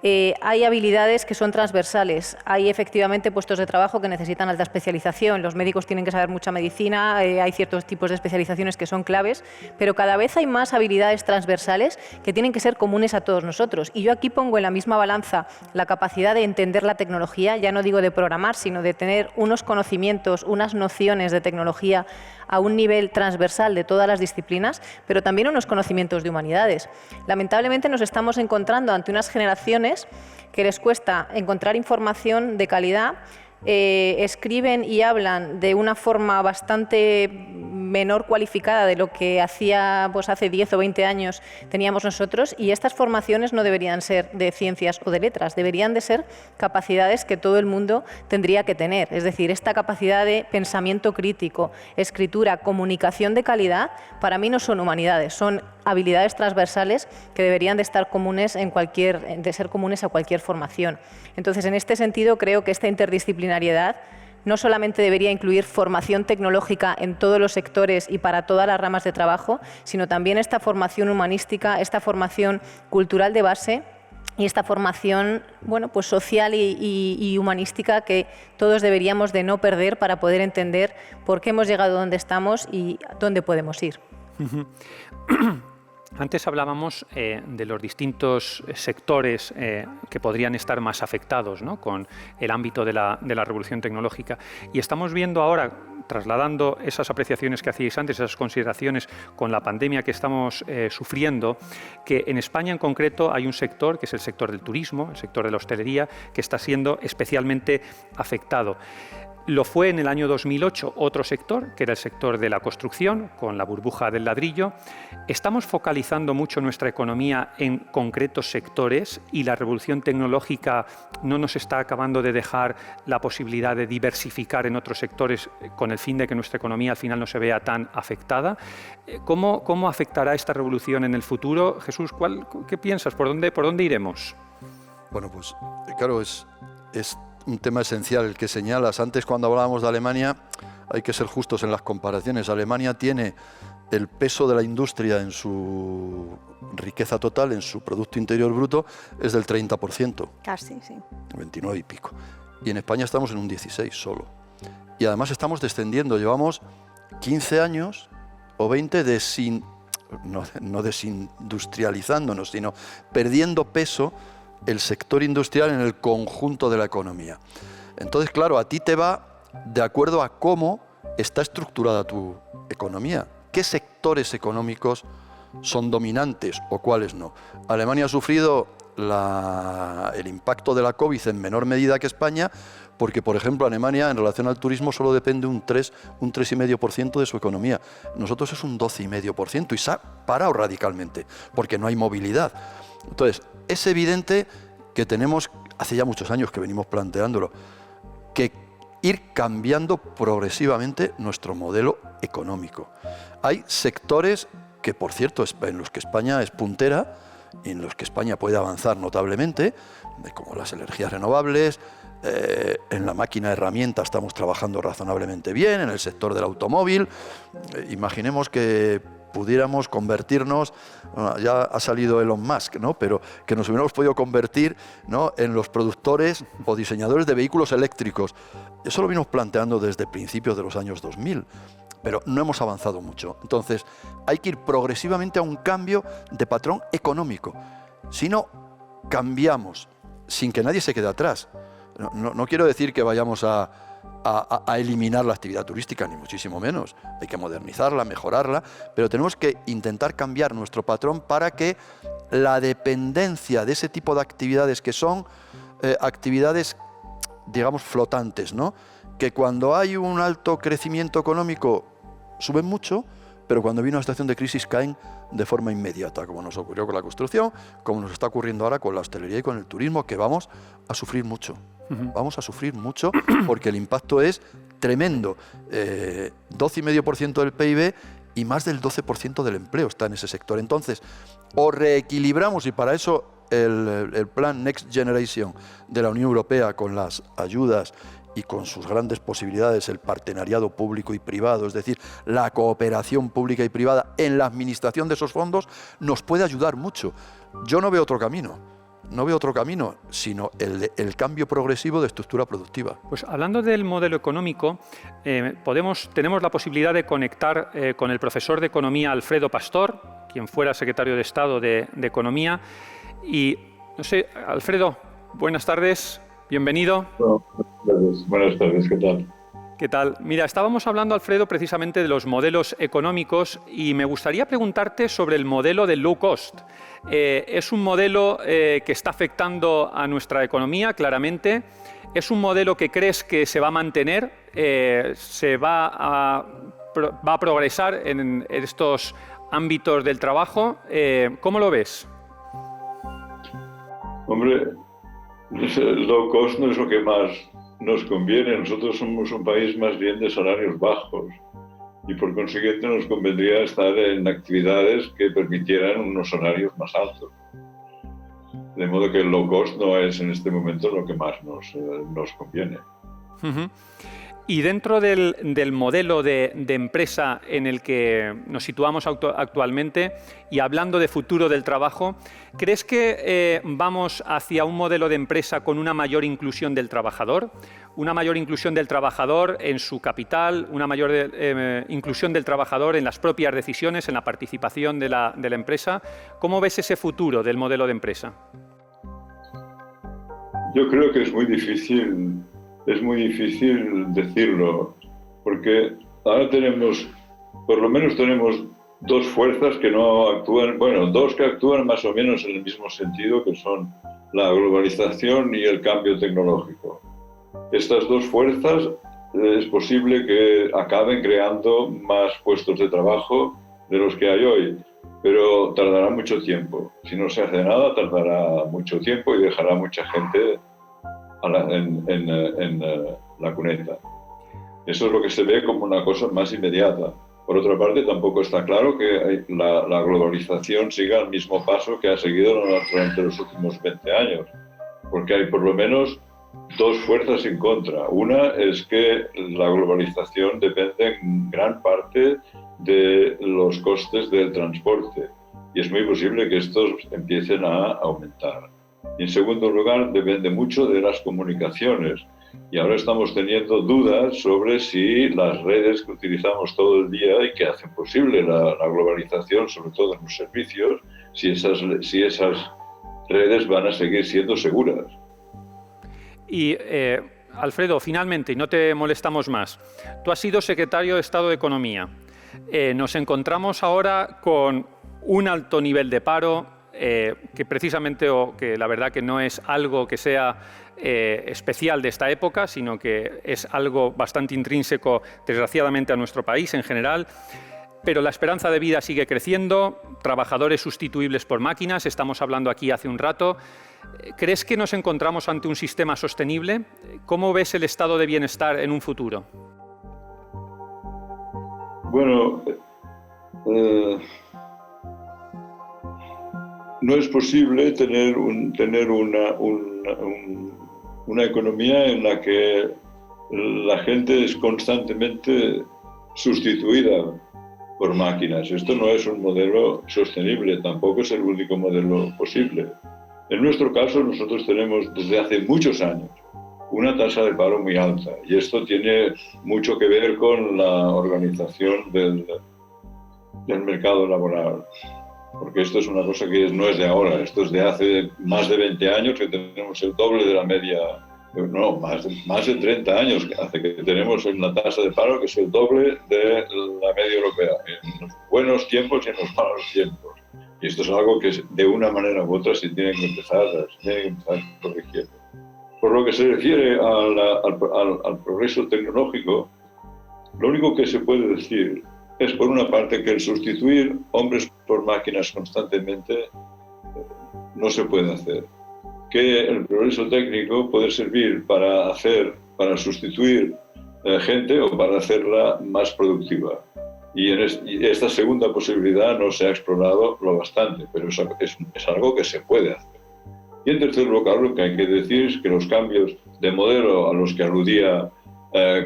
Hay habilidades que son transversales, hay efectivamente puestos de trabajo que necesitan alta especialización, los médicos tienen que saber mucha medicina, hay ciertos tipos de especializaciones que son claves, pero cada vez hay más habilidades transversales que tienen que ser comunes a todos nosotros. Y yo aquí pongo en la misma balanza la capacidad de entender la tecnología, ya no digo de programar, sino de tener unos conocimientos, unas nociones de tecnología a un nivel transversal de todas las disciplinas, pero también unos conocimientos de humanidades. Lamentablemente nos estamos encontrando ante unas generaciones que les cuesta encontrar información de calidad, escriben y hablan de una forma bastante menor cualificada de lo que hacía pues, hace 10 o 20 años teníamos nosotros, y estas formaciones no deberían ser de ciencias o de letras, deberían de ser capacidades que todo el mundo tendría que tener, es decir, esta capacidad de pensamiento crítico, escritura, comunicación de calidad, para mí no son humanidades, son habilidades transversales que deberían de estar comunes de ser comunes a cualquier formación. Entonces, en este sentido, creo que esta interdisciplinariedad no solamente debería incluir formación tecnológica en todos los sectores y para todas las ramas de trabajo, sino también esta formación humanística, esta formación cultural de base y esta formación pues social y humanística que todos deberíamos de no perder para poder entender por qué hemos llegado donde estamos y dónde podemos ir. Antes hablábamos de los distintos sectores que podrían estar más afectados, ¿no?, con el ámbito de la revolución tecnológica. Y estamos viendo ahora, trasladando esas apreciaciones que hacíais antes, esas consideraciones con la pandemia que estamos sufriendo, que en España en concreto hay un sector, que es el sector del turismo, el sector de la hostelería, que está siendo especialmente afectado. Lo fue en el año 2008 otro sector, que era el sector de la construcción, con la burbuja del ladrillo. Estamos focalizando mucho nuestra economía en concretos sectores y la revolución tecnológica no nos está acabando de dejar la posibilidad de diversificar en otros sectores con el fin de que nuestra economía al final no se vea tan afectada. ¿Cómo afectará esta revolución en el futuro? Jesús, ¿qué piensas? ¿Por dónde iremos? Bueno, pues claro, es un tema esencial el que señalas. Antes, cuando hablábamos de Alemania, hay que ser justos en las comparaciones. Alemania tiene el peso de la industria en su riqueza total, en su Producto Interior Bruto, es del 30%. Casi, sí. 29 y pico. Y en España estamos en un 16 solo. Y además estamos descendiendo. Llevamos 15 años o 20 no desindustrializándonos, sino perdiendo peso el sector industrial en el conjunto de la economía. Entonces, claro, a ti te va de acuerdo a cómo está estructurada tu economía. ¿Qué sectores económicos son dominantes o cuáles no? Alemania ha sufrido el impacto de la COVID en menor medida que España, porque, por ejemplo, Alemania en relación al turismo solo depende un 3,5% de su economía. Nosotros es un 12,5% y se ha parado radicalmente, porque no hay movilidad. Entonces, es evidente que tenemos, hace ya muchos años que venimos planteándolo, que ir cambiando progresivamente nuestro modelo económico. Hay sectores que, por cierto, en los que España es puntera y en los que España puede avanzar notablemente, como las energías renovables, en la máquina de herramientas estamos trabajando razonablemente bien, en el sector del automóvil. Imaginemos que pudiéramos convertirnos, ya ha salido Elon Musk, ¿no?, pero que nos hubiéramos podido convertir, ¿no?, en los productores o diseñadores de vehículos eléctricos. Eso lo venimos planteando desde principios de los años 2000, pero no hemos avanzado mucho. Entonces, hay que ir progresivamente a un cambio de patrón económico. Si no cambiamos, sin que nadie se quede atrás, no quiero decir que vayamos a eliminar la actividad turística, ni muchísimo menos. Hay que modernizarla, mejorarla, pero tenemos que intentar cambiar nuestro patrón para que la dependencia de ese tipo de actividades, que son actividades, digamos, flotantes, ¿no?, que cuando hay un alto crecimiento económico suben mucho, pero cuando viene una situación de crisis caen de forma inmediata, como nos ocurrió con la construcción, como nos está ocurriendo ahora con la hostelería y con el turismo, que vamos a sufrir mucho. Vamos a sufrir mucho porque el impacto es tremendo. 12,5% del PIB y más del 12% del empleo está en ese sector. Entonces, o reequilibramos, y para eso el plan Next Generation de la Unión Europea, con las ayudas y con sus grandes posibilidades, el partenariado público y privado, es decir, la cooperación pública y privada en la administración de esos fondos, nos puede ayudar mucho. Yo no veo otro camino. no veo otro camino, sino el cambio progresivo de estructura productiva. Pues hablando del modelo económico, tenemos la posibilidad de conectar con el profesor de Economía Alfredo Pastor, quien fuera secretario de Estado de Economía. Y, no sé, Alfredo, buenas tardes, bienvenido. Buenas tardes, ¿qué tal? ¿Qué tal? Mira, estábamos hablando, Alfredo, precisamente de los modelos económicos y me gustaría preguntarte sobre el modelo del low cost. Es un modelo que está afectando a nuestra economía, claramente. ¿Es un modelo que crees que se va a mantener? ¿Va a progresar en estos ámbitos del trabajo? ¿Cómo lo ves? Hombre, el low cost no es lo que más nos conviene. Nosotros somos un país más bien de salarios bajos y por consiguiente nos convendría estar en actividades que permitieran unos salarios más altos. De modo que el low cost no es en este momento lo que más nos conviene. Uh-huh. Y dentro del modelo de empresa en el que nos situamos actualmente y hablando de futuro del trabajo, ¿crees que vamos hacia un modelo de empresa con una mayor inclusión del trabajador? Una mayor inclusión del trabajador en su capital, una mayor inclusión del trabajador en las propias decisiones, en la participación de la empresa. ¿Cómo ves ese futuro del modelo de empresa? Yo creo que es muy difícil decirlo, porque ahora por lo menos tenemos dos fuerzas que no actúan, dos que actúan más o menos en el mismo sentido, que son la globalización y el cambio tecnológico. Estas dos fuerzas es posible que acaben creando más puestos de trabajo de los que hay hoy, pero tardará mucho tiempo. Si no se hace nada, tardará mucho tiempo y dejará mucha gente en la cuneta. Eso es lo que se ve como una cosa más inmediata. Por otra parte, tampoco está claro que la globalización siga al mismo paso que ha seguido durante los últimos 20 años, porque hay por lo menos dos fuerzas en contra. Una es que la globalización depende en gran parte de los costes del transporte y es muy posible que estos empiecen a aumentar. Y en segundo lugar, depende mucho de las comunicaciones. Y ahora estamos teniendo dudas sobre si las redes que utilizamos todo el día y que hacen posible la globalización, sobre todo en los servicios, si esas redes van a seguir siendo seguras. Y, Alfredo, finalmente, y no te molestamos más, tú has sido secretario de Estado de Economía. Nos encontramos ahora con un alto nivel de paro, que precisamente, o que la verdad que no es algo que sea especial de esta época, sino que es algo bastante intrínseco, desgraciadamente, a nuestro país en general. Pero la esperanza de vida sigue creciendo, trabajadores sustituibles por máquinas, estamos hablando aquí hace un rato. ¿Crees que nos encontramos ante un sistema sostenible? ¿Cómo ves el estado de bienestar en un futuro? Bueno, no es posible tener una economía en la que la gente es constantemente sustituida por máquinas. Esto no es un modelo sostenible, tampoco es el único modelo posible. En nuestro caso, nosotros tenemos desde hace muchos años una tasa de paro muy alta y esto tiene mucho que ver con la organización del mercado laboral. Porque esto es una cosa que no es de ahora, esto es de hace más de 20 años que tenemos el doble de la media, no, más de 30 años hace que tenemos una tasa de paro que es el doble de la media europea, en los buenos tiempos y en los malos tiempos. Y esto es algo que de una manera u otra se tiene que empezar corrigiendo. Por lo que se refiere al progreso tecnológico, lo único que se puede decir es, por una parte, que el sustituir hombres por máquinas constantemente no se puede hacer. Que el progreso técnico puede servir para sustituir gente o para hacerla más productiva. Y esta segunda posibilidad no se ha explorado lo bastante, pero es algo que se puede hacer. Y en tercer lugar, lo que hay que decir es que los cambios de modelo a los que aludía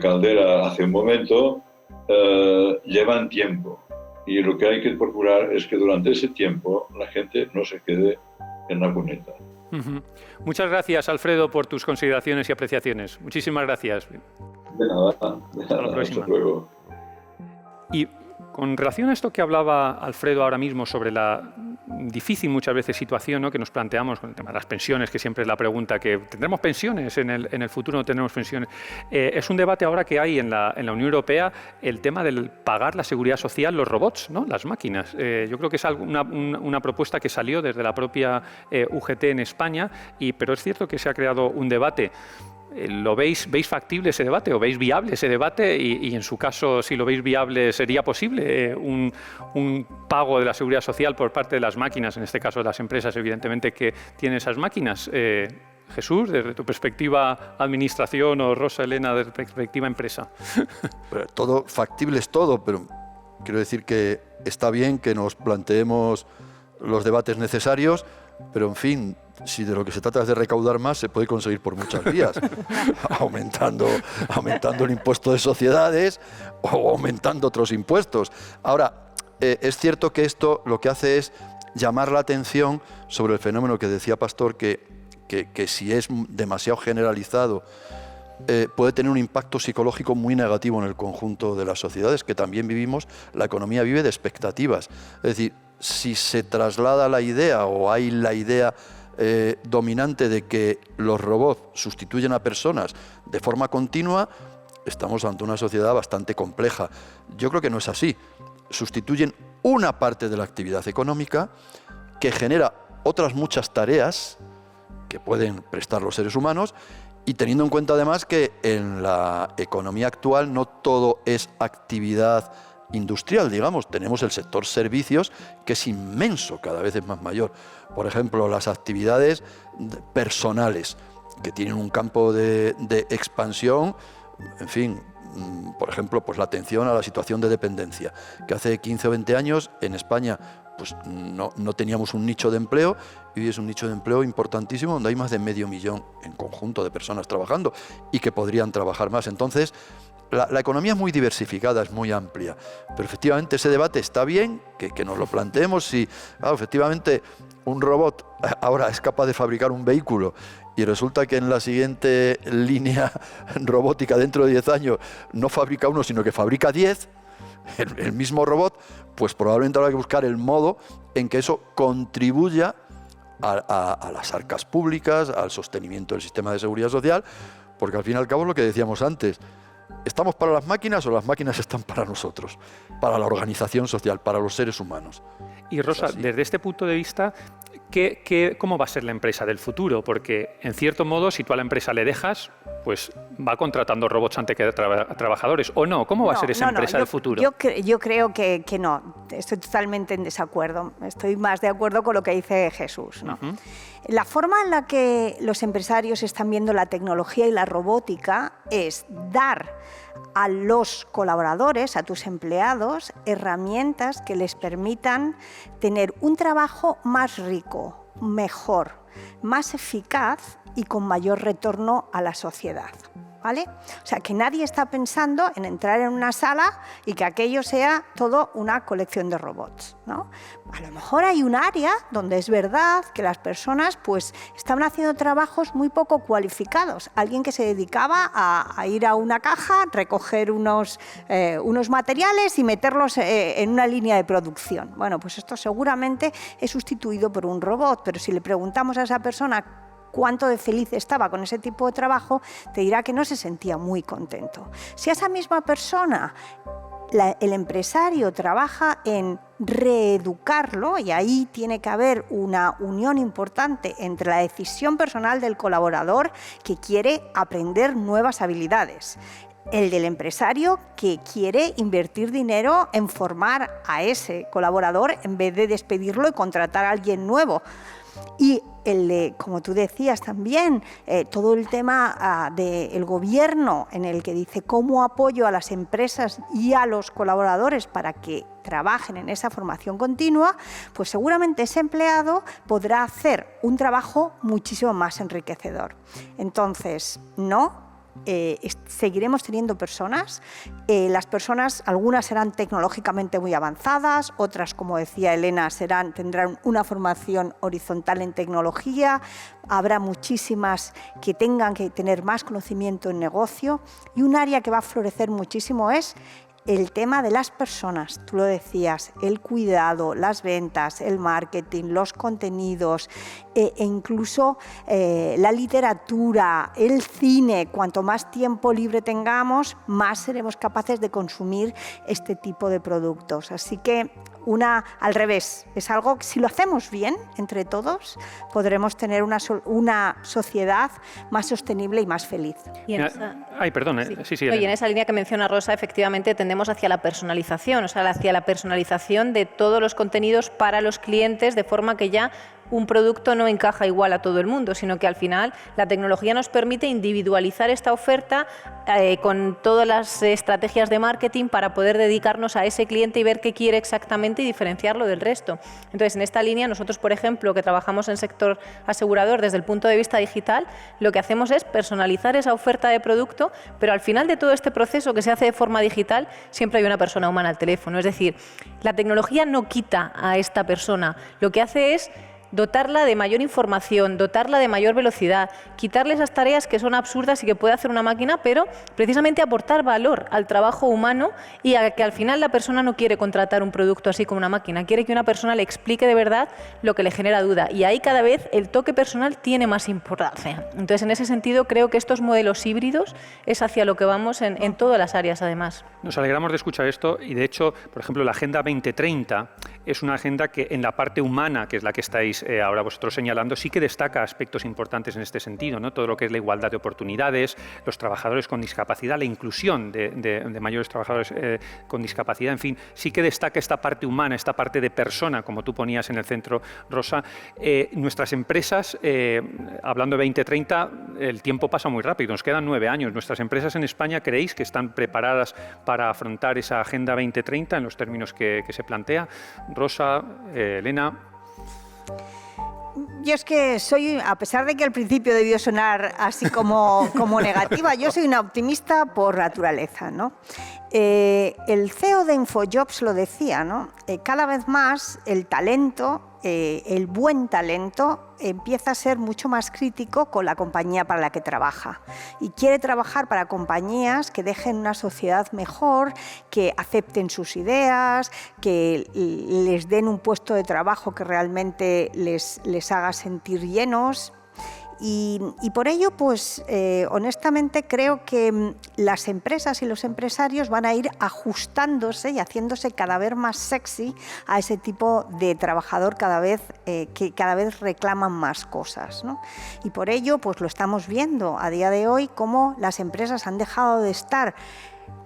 Caldera hace un momento llevan tiempo. Y lo que hay que procurar es que durante ese tiempo la gente no se quede en la cuneta. Muchas gracias, Alfredo, por tus consideraciones y apreciaciones. Muchísimas gracias. De nada. Hasta la próxima. Hasta luego. Y con relación a esto que hablaba Alfredo ahora mismo sobre la difícil muchas veces situación, ¿no?, que nos planteamos con el tema de las pensiones, que siempre es la pregunta, que ¿tendremos pensiones en el futuro o no tendremos pensiones? Es un debate ahora que hay en la Unión Europea, el tema del pagar la seguridad social, los robots, ¿no?, las máquinas. Yo creo que es una propuesta que salió desde la propia UGT en España, pero es cierto que se ha creado un debate. ¿Lo veis factible ese debate o veis viable ese debate? Y en su caso, si lo veis viable, ¿sería posible un pago de la seguridad social por parte de las máquinas, en este caso de las empresas, evidentemente, que tienen esas máquinas? Jesús, desde tu perspectiva administración, o Rosa Elena, desde tu perspectiva empresa. Todo factible es todo, pero quiero decir que está bien que nos planteemos los debates necesarios, pero en fin, si de lo que se trata es de recaudar más, se puede conseguir por muchas vías, aumentando el impuesto de sociedades o aumentando otros impuestos. Ahora, es cierto que esto lo que hace es llamar la atención sobre el fenómeno que decía Pastor, que si es demasiado generalizado, puede tener un impacto psicológico muy negativo en el conjunto de las sociedades, que también vivimos. La economía vive de expectativas. Es decir, si se traslada la idea o hay la idea dominante de que los robots sustituyen a personas de forma continua, estamos ante una sociedad bastante compleja. Yo creo que no es así. Sustituyen una parte de la actividad económica que genera otras muchas tareas que pueden prestar los seres humanos, y teniendo en cuenta además que en la economía actual no todo es actividad industrial, digamos. Tenemos el sector servicios, que es inmenso, cada vez es más mayor. Por ejemplo, las actividades personales, que tienen un campo de expansión, en fin, por ejemplo, pues la atención a la situación de dependencia, que hace 15 o 20 años en España pues no teníamos un nicho de empleo, y hoy es un nicho de empleo importantísimo, donde hay más de 500.000 en conjunto de personas trabajando y que podrían trabajar más. Entonces, la economía es muy diversificada, es muy amplia, pero efectivamente ese debate está bien, que nos lo planteemos. Si efectivamente un robot ahora es capaz de fabricar un vehículo y resulta que en la siguiente línea robótica dentro de 10 años no fabrica uno, sino que fabrica 10, el mismo robot, pues probablemente habrá que buscar el modo en que eso contribuya a las arcas públicas, al sostenimiento del sistema de seguridad social, porque al fin y al cabo es lo que decíamos antes. ¿Estamos para las máquinas o las máquinas están para nosotros? Para la organización social, para los seres humanos. Y Rosa, desde este punto de vista, ¿cómo va a ser la empresa del futuro? Porque, en cierto modo, si tú a la empresa le dejas, pues va contratando robots antes que trabajadores, ¿o no? ¿Cómo va a ser esa empresa del futuro? Yo creo que no. Estoy totalmente en desacuerdo. Estoy más de acuerdo con lo que dice Jesús, ¿no? La forma en la que los empresarios están viendo la tecnología y la robótica es dar a los colaboradores, a tus empleados, herramientas que les permitan tener un trabajo más rico, mejor, más eficaz y con mayor retorno a la sociedad. ¿Vale? O sea, que nadie está pensando en entrar en una sala y que aquello sea todo una colección de robots, ¿no? A lo mejor hay un área donde es verdad que las personas pues estaban haciendo trabajos muy poco cualificados. Alguien que se dedicaba a ir a una caja, recoger unos materiales y meterlos en una línea de producción. Bueno, pues esto seguramente es sustituido por un robot, pero si le preguntamos a esa persona cuánto de feliz estaba con ese tipo de trabajo, te dirá que no se sentía muy contento. Si a esa misma persona el empresario trabaja en reeducarlo, y ahí tiene que haber una unión importante entre la decisión personal del colaborador que quiere aprender nuevas habilidades, el del empresario que quiere invertir dinero en formar a ese colaborador en vez de despedirlo y contratar a alguien nuevo. Y el de, como tú decías también, todo el tema del gobierno, en el que dice cómo apoyo a las empresas y a los colaboradores para que trabajen en esa formación continua, pues seguramente ese empleado podrá hacer un trabajo muchísimo más enriquecedor. Entonces, no, seguiremos teniendo personas. Las personas, algunas serán tecnológicamente muy avanzadas, otras, como decía Elena, tendrán una formación horizontal en tecnología, habrá muchísimas que tengan que tener más conocimiento en negocio, y un área que va a florecer muchísimo es el tema de las personas. Tú lo decías, el cuidado, las ventas, el marketing, los contenidos, e incluso la literatura, el cine. Cuanto más tiempo libre tengamos, más seremos capaces de consumir este tipo de productos. Así que al revés, es algo que si lo hacemos bien entre todos, podremos tener una sociedad más sostenible y más feliz. Y en esa línea que menciona Rosa, efectivamente tendemos hacia la personalización, o sea, hacia la personalización de todos los contenidos para los clientes, de forma que ya un producto no encaja igual a todo el mundo, sino que al final la tecnología nos permite individualizar esta oferta con todas las estrategias de marketing para poder dedicarnos a ese cliente y ver qué quiere exactamente y diferenciarlo del resto. Entonces, en esta línea, nosotros, por ejemplo, que trabajamos en sector asegurador desde el punto de vista digital, lo que hacemos es personalizar esa oferta de producto, pero al final de todo este proceso que se hace de forma digital, siempre hay una persona humana al teléfono. Es decir, la tecnología no quita a esta persona, lo que hace es dotarla de mayor información, dotarla de mayor velocidad, quitarle esas tareas que son absurdas y que puede hacer una máquina, pero precisamente aportar valor al trabajo humano y a que al final la persona no quiere contratar un producto así como una máquina, quiere que una persona le explique de verdad lo que le genera duda, y ahí cada vez el toque personal tiene más importancia. Entonces, en ese sentido, creo que estos modelos híbridos es hacia lo que vamos en todas las áreas, además. Nos alegramos de escuchar esto y, de hecho, por ejemplo, la Agenda 2030 es una agenda que en la parte humana, que es la que estáis ahora vosotros señalando, sí que destaca aspectos importantes en este sentido, ¿no? Todo lo que es la igualdad de oportunidades, los trabajadores con discapacidad, la inclusión de mayores trabajadores con discapacidad, en fin, sí que destaca esta parte humana, esta parte de persona, como tú ponías en el centro, Rosa. Nuestras empresas, hablando de 2030, el tiempo pasa muy rápido, nos quedan 9 años. ¿Nuestras empresas en España creéis que están preparadas para afrontar esa Agenda 2030 en los términos que se plantea? Rosa, Elena. Yo es que soy, a pesar de que al principio debió sonar así como negativa, yo soy una optimista por naturaleza, ¿no? El CEO de InfoJobs lo decía, ¿no? Cada vez más el talento, el buen talento, empieza a ser mucho más crítico con la compañía para la que trabaja, y quiere trabajar para compañías que dejen una sociedad mejor, que acepten sus ideas, que les den un puesto de trabajo que realmente les haga sentir llenos. Y por ello, pues honestamente creo que las empresas y los empresarios van a ir ajustándose y haciéndose cada vez más sexy a ese tipo de trabajador que cada vez reclaman más cosas, ¿no? Y por ello, pues lo estamos viendo a día de hoy, cómo las empresas han dejado de estar.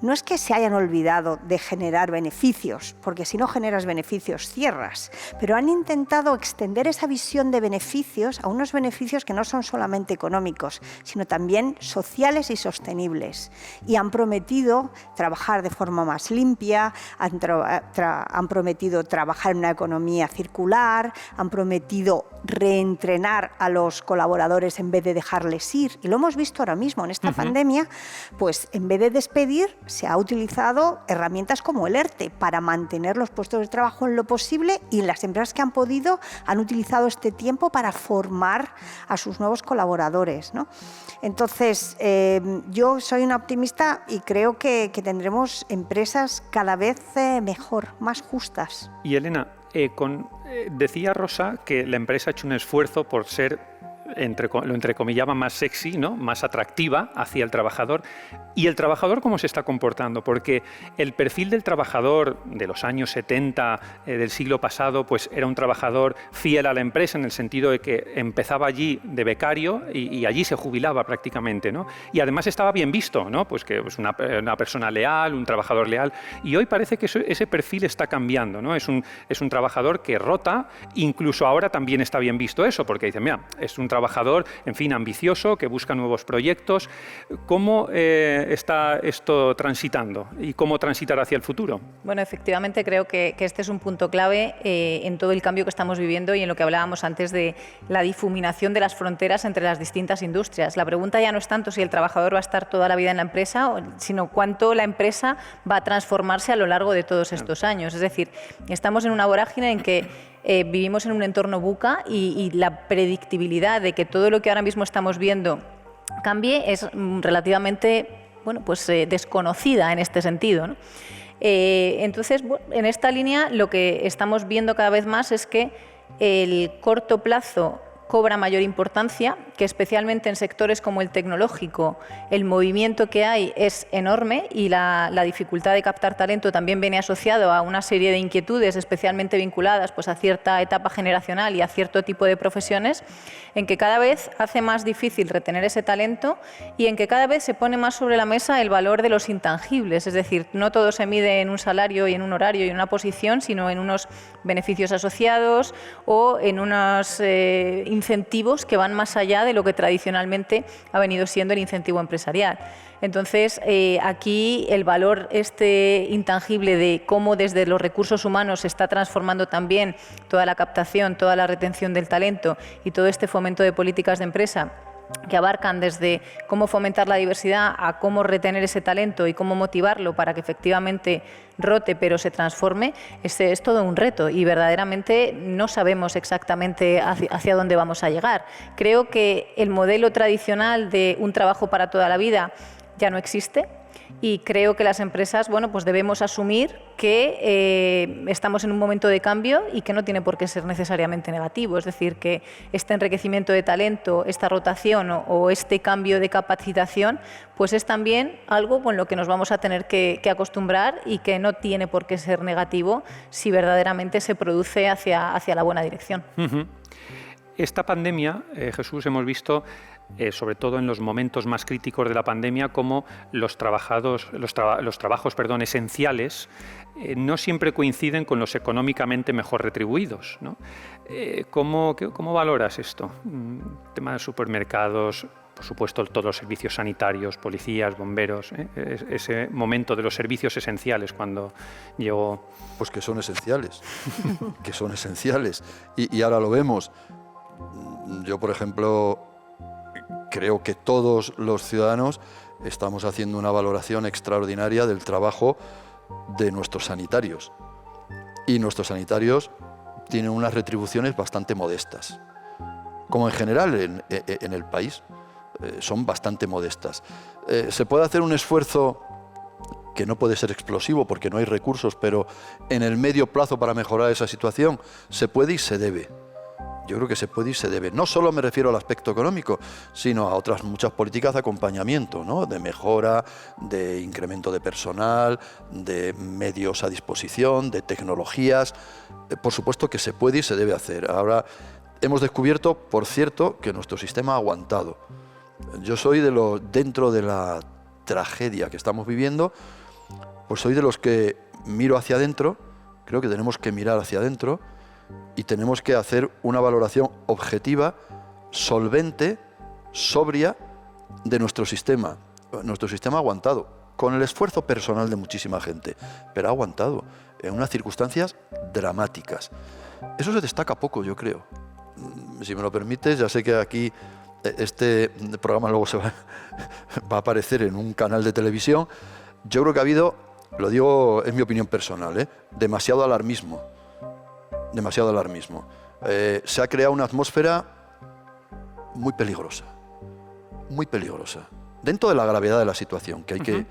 No es que se hayan olvidado de generar beneficios, porque si no generas beneficios cierras, pero han intentado extender esa visión de beneficios a unos beneficios que no son solamente económicos, sino también sociales y sostenibles. Y han prometido trabajar de forma más limpia, han prometido trabajar en una economía circular, han prometido reentrenar a los colaboradores en vez de dejarles ir. Y lo hemos visto ahora mismo en esta pandemia, pues en vez de despedir, se ha utilizado herramientas como el ERTE para mantener los puestos de trabajo en lo posible, y las empresas que han podido han utilizado este tiempo para formar a sus nuevos colaboradores, ¿no? Entonces, yo soy una optimista y creo que tendremos empresas cada vez mejor, más justas. Y Elena, decía Rosa que la empresa ha hecho un esfuerzo por ser, lo entrecomillaba, más sexy, ¿no? Más atractiva hacia el trabajador. ¿Y el trabajador cómo se está comportando? Porque el perfil del trabajador de los años 70 del siglo pasado, pues era un trabajador fiel a la empresa, en el sentido de que empezaba allí de becario y allí se jubilaba prácticamente, ¿no? Y además estaba bien visto, ¿no? Pues que es una persona leal, un trabajador leal. Y hoy parece que ese perfil está cambiando, ¿no? Es un trabajador que rota. Incluso ahora también está bien visto eso, porque dice, mira, es un trabajador trabajador, en fin, ambicioso, que busca nuevos proyectos. ¿Cómo está esto transitando y cómo transitará hacia el futuro? Bueno, efectivamente creo que este es un punto clave en todo el cambio que estamos viviendo y en lo que hablábamos antes de la difuminación de las fronteras entre las distintas industrias. La pregunta ya no es tanto si el trabajador va a estar toda la vida en la empresa, sino cuánto la empresa va a transformarse a lo largo de todos estos años. Es decir, estamos en una vorágine en que vivimos en un entorno VUCA y la predictibilidad de que todo lo que ahora mismo estamos viendo cambie es relativamente desconocida en este sentido, ¿no? Entonces, en esta línea lo que estamos viendo cada vez más es que el corto plazo cobra mayor importancia, que especialmente en sectores como el tecnológico el movimiento que hay es enorme y la dificultad de captar talento también viene asociado a una serie de inquietudes especialmente vinculadas a cierta etapa generacional y a cierto tipo de profesiones, en que cada vez hace más difícil retener ese talento y en que cada vez se pone más sobre la mesa el valor de los intangibles, es decir, no todo se mide en un salario y en un horario y en una posición, sino en unos beneficios asociados o en unos incentivos que van más allá de lo que tradicionalmente ha venido siendo el incentivo empresarial. Entonces, aquí el valor intangible de cómo desde los recursos humanos se está transformando también toda la captación, toda la retención del talento y todo este fomento de políticas de empresa que abarcan desde cómo fomentar la diversidad a cómo retener ese talento y cómo motivarlo para que efectivamente rote pero se transforme, es todo un reto y verdaderamente no sabemos exactamente hacia dónde vamos a llegar. Creo que el modelo tradicional de un trabajo para toda la vida ya no existe. Y creo que las empresas, debemos asumir que estamos en un momento de cambio y que no tiene por qué ser necesariamente negativo. Es decir, que este enriquecimiento de talento, esta rotación o este cambio de capacitación, pues es también algo con lo que nos vamos a tener que acostumbrar y que no tiene por qué ser negativo si verdaderamente se produce hacia la buena dirección. Uh-huh. Esta pandemia, Jesús, hemos visto sobre todo en los momentos más críticos de la pandemia, como los trabajos esenciales no siempre coinciden con los económicamente mejor retribuidos, ¿no? ¿Cómo valoras esto? Tema de supermercados, por supuesto todos los servicios sanitarios, policías, bomberos, ese momento de los servicios esenciales cuando llegó... Pues que son esenciales, que son esenciales. Y ahora lo vemos. Yo, por ejemplo, creo que todos los ciudadanos estamos haciendo una valoración extraordinaria del trabajo de nuestros sanitarios. Y nuestros sanitarios tienen unas retribuciones bastante modestas. Como en general en el país, son bastante modestas. Se puede hacer un esfuerzo que no puede ser explosivo porque no hay recursos, pero en el medio plazo para mejorar esa situación se puede y se debe. Yo creo que se puede y se debe. No solo me refiero al aspecto económico, sino a otras muchas políticas de acompañamiento, ¿no? De mejora, de incremento de personal, de medios a disposición, de tecnologías. Por supuesto que se puede y se debe hacer. Ahora hemos descubierto, por cierto, que nuestro sistema ha aguantado. Yo soy dentro de la tragedia que estamos viviendo, pues soy de los que miro hacia adentro, creo que tenemos que mirar hacia adentro, y tenemos que hacer una valoración objetiva, solvente, sobria de nuestro sistema. Nuestro sistema ha aguantado, con el esfuerzo personal de muchísima gente, pero ha aguantado en unas circunstancias dramáticas. Eso se destaca poco, yo creo. Si me lo permites, ya sé que aquí este programa luego va a aparecer en un canal de televisión. Yo creo que ha habido, lo digo, es mi opinión personal, demasiado alarmismo. Demasiado alarmismo. Se ha creado una atmósfera muy peligrosa, dentro de la gravedad de la situación, que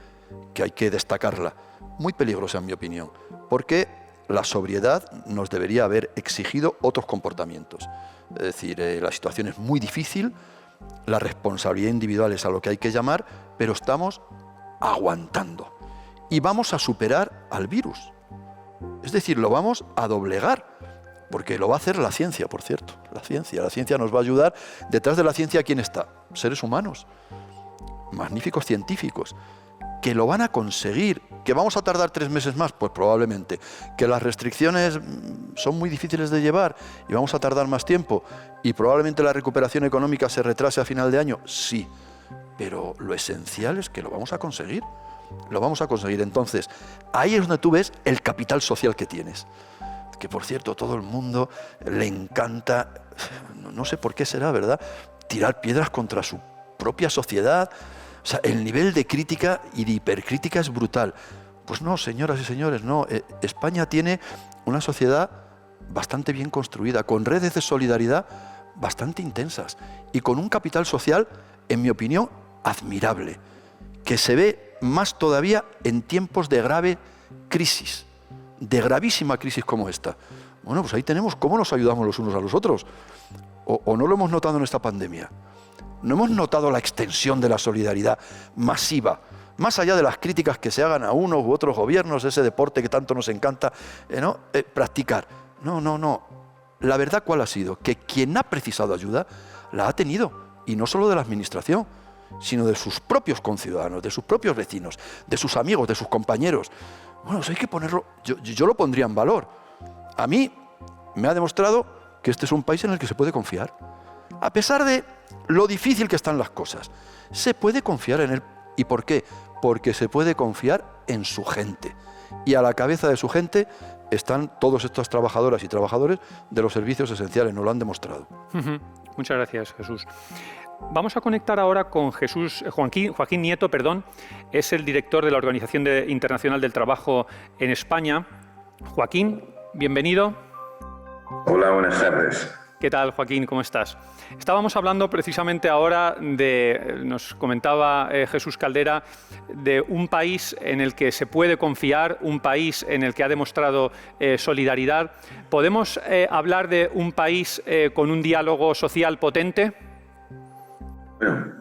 hay que destacarla, muy peligrosa en mi opinión, porque la sobriedad nos debería haber exigido otros comportamientos. Es decir, la situación es muy difícil, la responsabilidad individual es a lo que hay que llamar, pero estamos aguantando y vamos a superar al virus. Es decir, lo vamos a doblegar, porque lo va a hacer la ciencia, por cierto. La ciencia nos va a ayudar. Detrás de la ciencia, ¿quién está? Seres humanos, magníficos científicos, que lo van a conseguir. ¿Que vamos a tardar 3 meses más? Pues probablemente. ¿Que las restricciones son muy difíciles de llevar y vamos a tardar más tiempo? ¿Y probablemente la recuperación económica se retrase a final de año? Sí. Pero lo esencial es que lo vamos a conseguir. Lo vamos a conseguir. Entonces, ahí es donde tú ves el capital social que tienes. Que, por cierto, todo el mundo le encanta, no sé por qué será, ¿verdad?, tirar piedras contra su propia sociedad. O sea, el nivel de crítica y de hipercrítica es brutal. Pues no, señoras y señores, no. España tiene una sociedad bastante bien construida, con redes de solidaridad bastante intensas y con un capital social, en mi opinión, admirable, que se ve más todavía en tiempos de grave crisis, de gravísima crisis como esta. Bueno, pues ahí tenemos cómo nos ayudamos los unos a los otros. ¿O no lo hemos notado en esta pandemia? ¿No hemos notado la extensión de la solidaridad masiva? Más allá de las críticas que se hagan a unos u otros gobiernos, ese deporte que tanto nos encanta practicar. No. La verdad, ¿cuál ha sido? Que quien ha precisado ayuda la ha tenido. Y no solo de la administración, sino de sus propios conciudadanos, de sus propios vecinos, de sus amigos, de sus compañeros. Bueno, eso hay que ponerlo, yo lo pondría en valor. A mí me ha demostrado que este es un país en el que se puede confiar. A pesar de lo difícil que están las cosas, se puede confiar en él. ¿Y por qué? Porque se puede confiar en su gente. Y a la cabeza de su gente están todos estos trabajadoras y trabajadores de los servicios esenciales, nos lo han demostrado. Muchas gracias, Jesús. Vamos a conectar ahora con Joaquín Nieto, es el director de la Organización Internacional del Trabajo en España. Joaquín, bienvenido. Hola, buenas tardes. ¿Qué tal, Joaquín? ¿Cómo estás? Estábamos hablando precisamente ahora nos comentaba Jesús Caldera, de un país en el que se puede confiar, un país en el que ha demostrado solidaridad. ¿Podemos hablar de un país con un diálogo social potente? Bueno,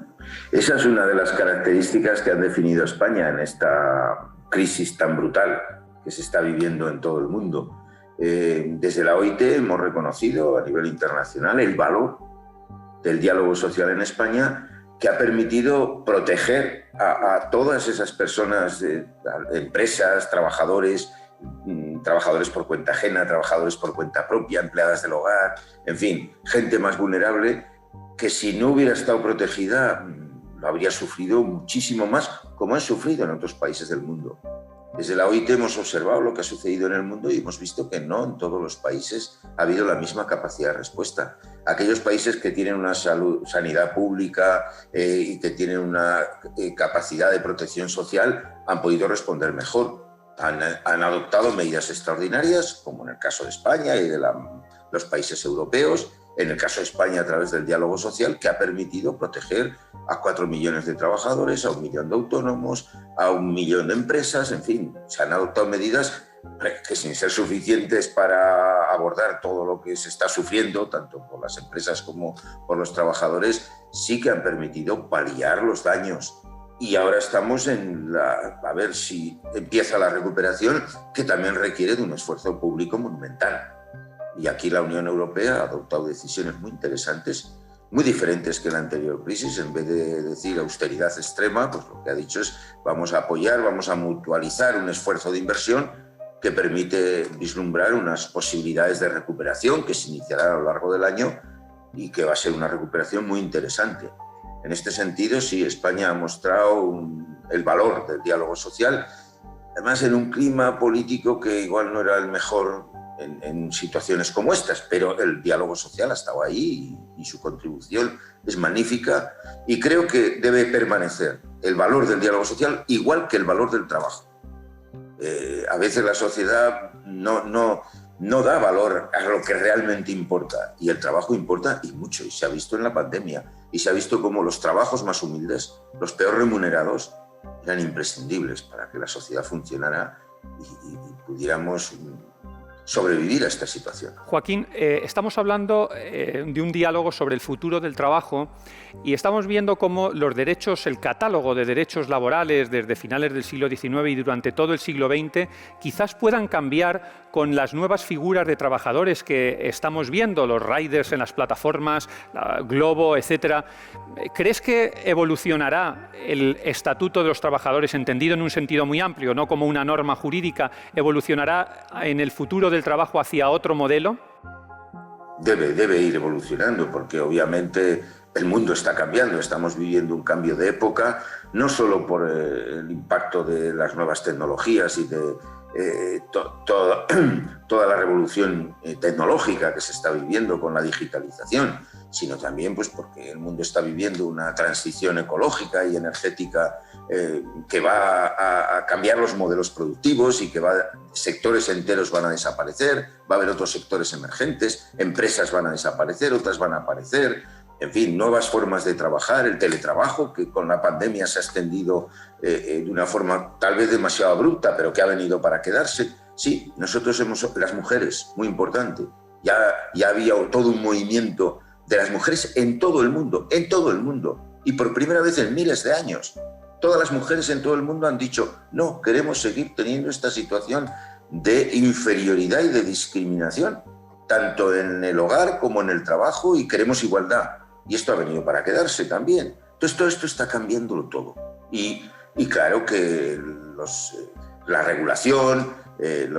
esa es una de las características que han definido a España en esta crisis tan brutal que se está viviendo en todo el mundo. Desde la OIT hemos reconocido a nivel internacional el valor del diálogo social en España, que ha permitido proteger a todas esas personas, empresas, trabajadores por cuenta ajena, trabajadores por cuenta propia, empleadas del hogar, en fin, gente más vulnerable, que si no hubiera estado protegida lo habría sufrido muchísimo más, como han sufrido en otros países del mundo. Desde la OIT hemos observado lo que ha sucedido en el mundo y hemos visto que no en todos los países ha habido la misma capacidad de respuesta. Aquellos países que tienen una sanidad pública y que tienen una capacidad de protección social han podido responder mejor. Han adoptado medidas extraordinarias, como en el caso de España y de los países europeos, en el caso de España a través del diálogo social, que ha permitido proteger a 4 millones de trabajadores, a 1 millón de autónomos, a 1 millón de empresas, en fin, se han adoptado medidas que sin ser suficientes para abordar todo lo que se está sufriendo, tanto por las empresas como por los trabajadores, sí que han permitido paliar los daños. Y ahora estamos a ver si empieza la recuperación, que también requiere de un esfuerzo público monumental. Y aquí la Unión Europea ha adoptado decisiones muy interesantes, muy diferentes que en la anterior crisis. En vez de decir austeridad extrema, pues lo que ha dicho es vamos a apoyar, vamos a mutualizar un esfuerzo de inversión que permite vislumbrar unas posibilidades de recuperación que se iniciarán a lo largo del año y que va a ser una recuperación muy interesante. En este sentido, sí, España ha mostrado el valor del diálogo social, además en un clima político que igual no era el mejor en situaciones como estas, pero el diálogo social ha estado ahí y su contribución es magnífica y creo que debe permanecer el valor del diálogo social igual que el valor del trabajo. A veces la sociedad no da valor a lo que realmente importa y el trabajo importa y mucho, y se ha visto en la pandemia y se ha visto cómo los trabajos más humildes, los peor remunerados, eran imprescindibles para que la sociedad funcionara y pudiéramos sobrevivir a esta situación. Joaquín, estamos hablando de un diálogo sobre el futuro del trabajo y estamos viendo cómo los derechos, el catálogo de derechos laborales desde finales del siglo XIX y durante todo el siglo XX quizás puedan cambiar con las nuevas figuras de trabajadores que estamos viendo, los riders en las plataformas, Globo, etcétera, ¿crees que evolucionará el Estatuto de los Trabajadores, entendido en un sentido muy amplio, no como una norma jurídica, evolucionará en el futuro del trabajo hacia otro modelo? Debe ir evolucionando, porque obviamente el mundo está cambiando, estamos viviendo un cambio de época, no solo por el impacto de las nuevas tecnologías y de toda la revolución tecnológica que se está viviendo con la digitalización, sino también pues porque el mundo está viviendo una transición ecológica y energética que va a cambiar los modelos productivos y que sectores enteros van a desaparecer, va a haber otros sectores emergentes, empresas van a desaparecer, otras van a aparecer. En fin, nuevas formas de trabajar, el teletrabajo, que con la pandemia se ha extendido de una forma tal vez demasiado abrupta, pero que ha venido para quedarse. Sí, nosotros las mujeres, muy importante, ya había todo un movimiento de las mujeres en todo el mundo, y por primera vez en miles de años. Todas las mujeres en todo el mundo han dicho, no, queremos seguir teniendo esta situación de inferioridad y de discriminación, tanto en el hogar como en el trabajo, y queremos igualdad. Y esto ha venido para quedarse también. Entonces todo esto está cambiándolo todo. Y claro que la regulación, el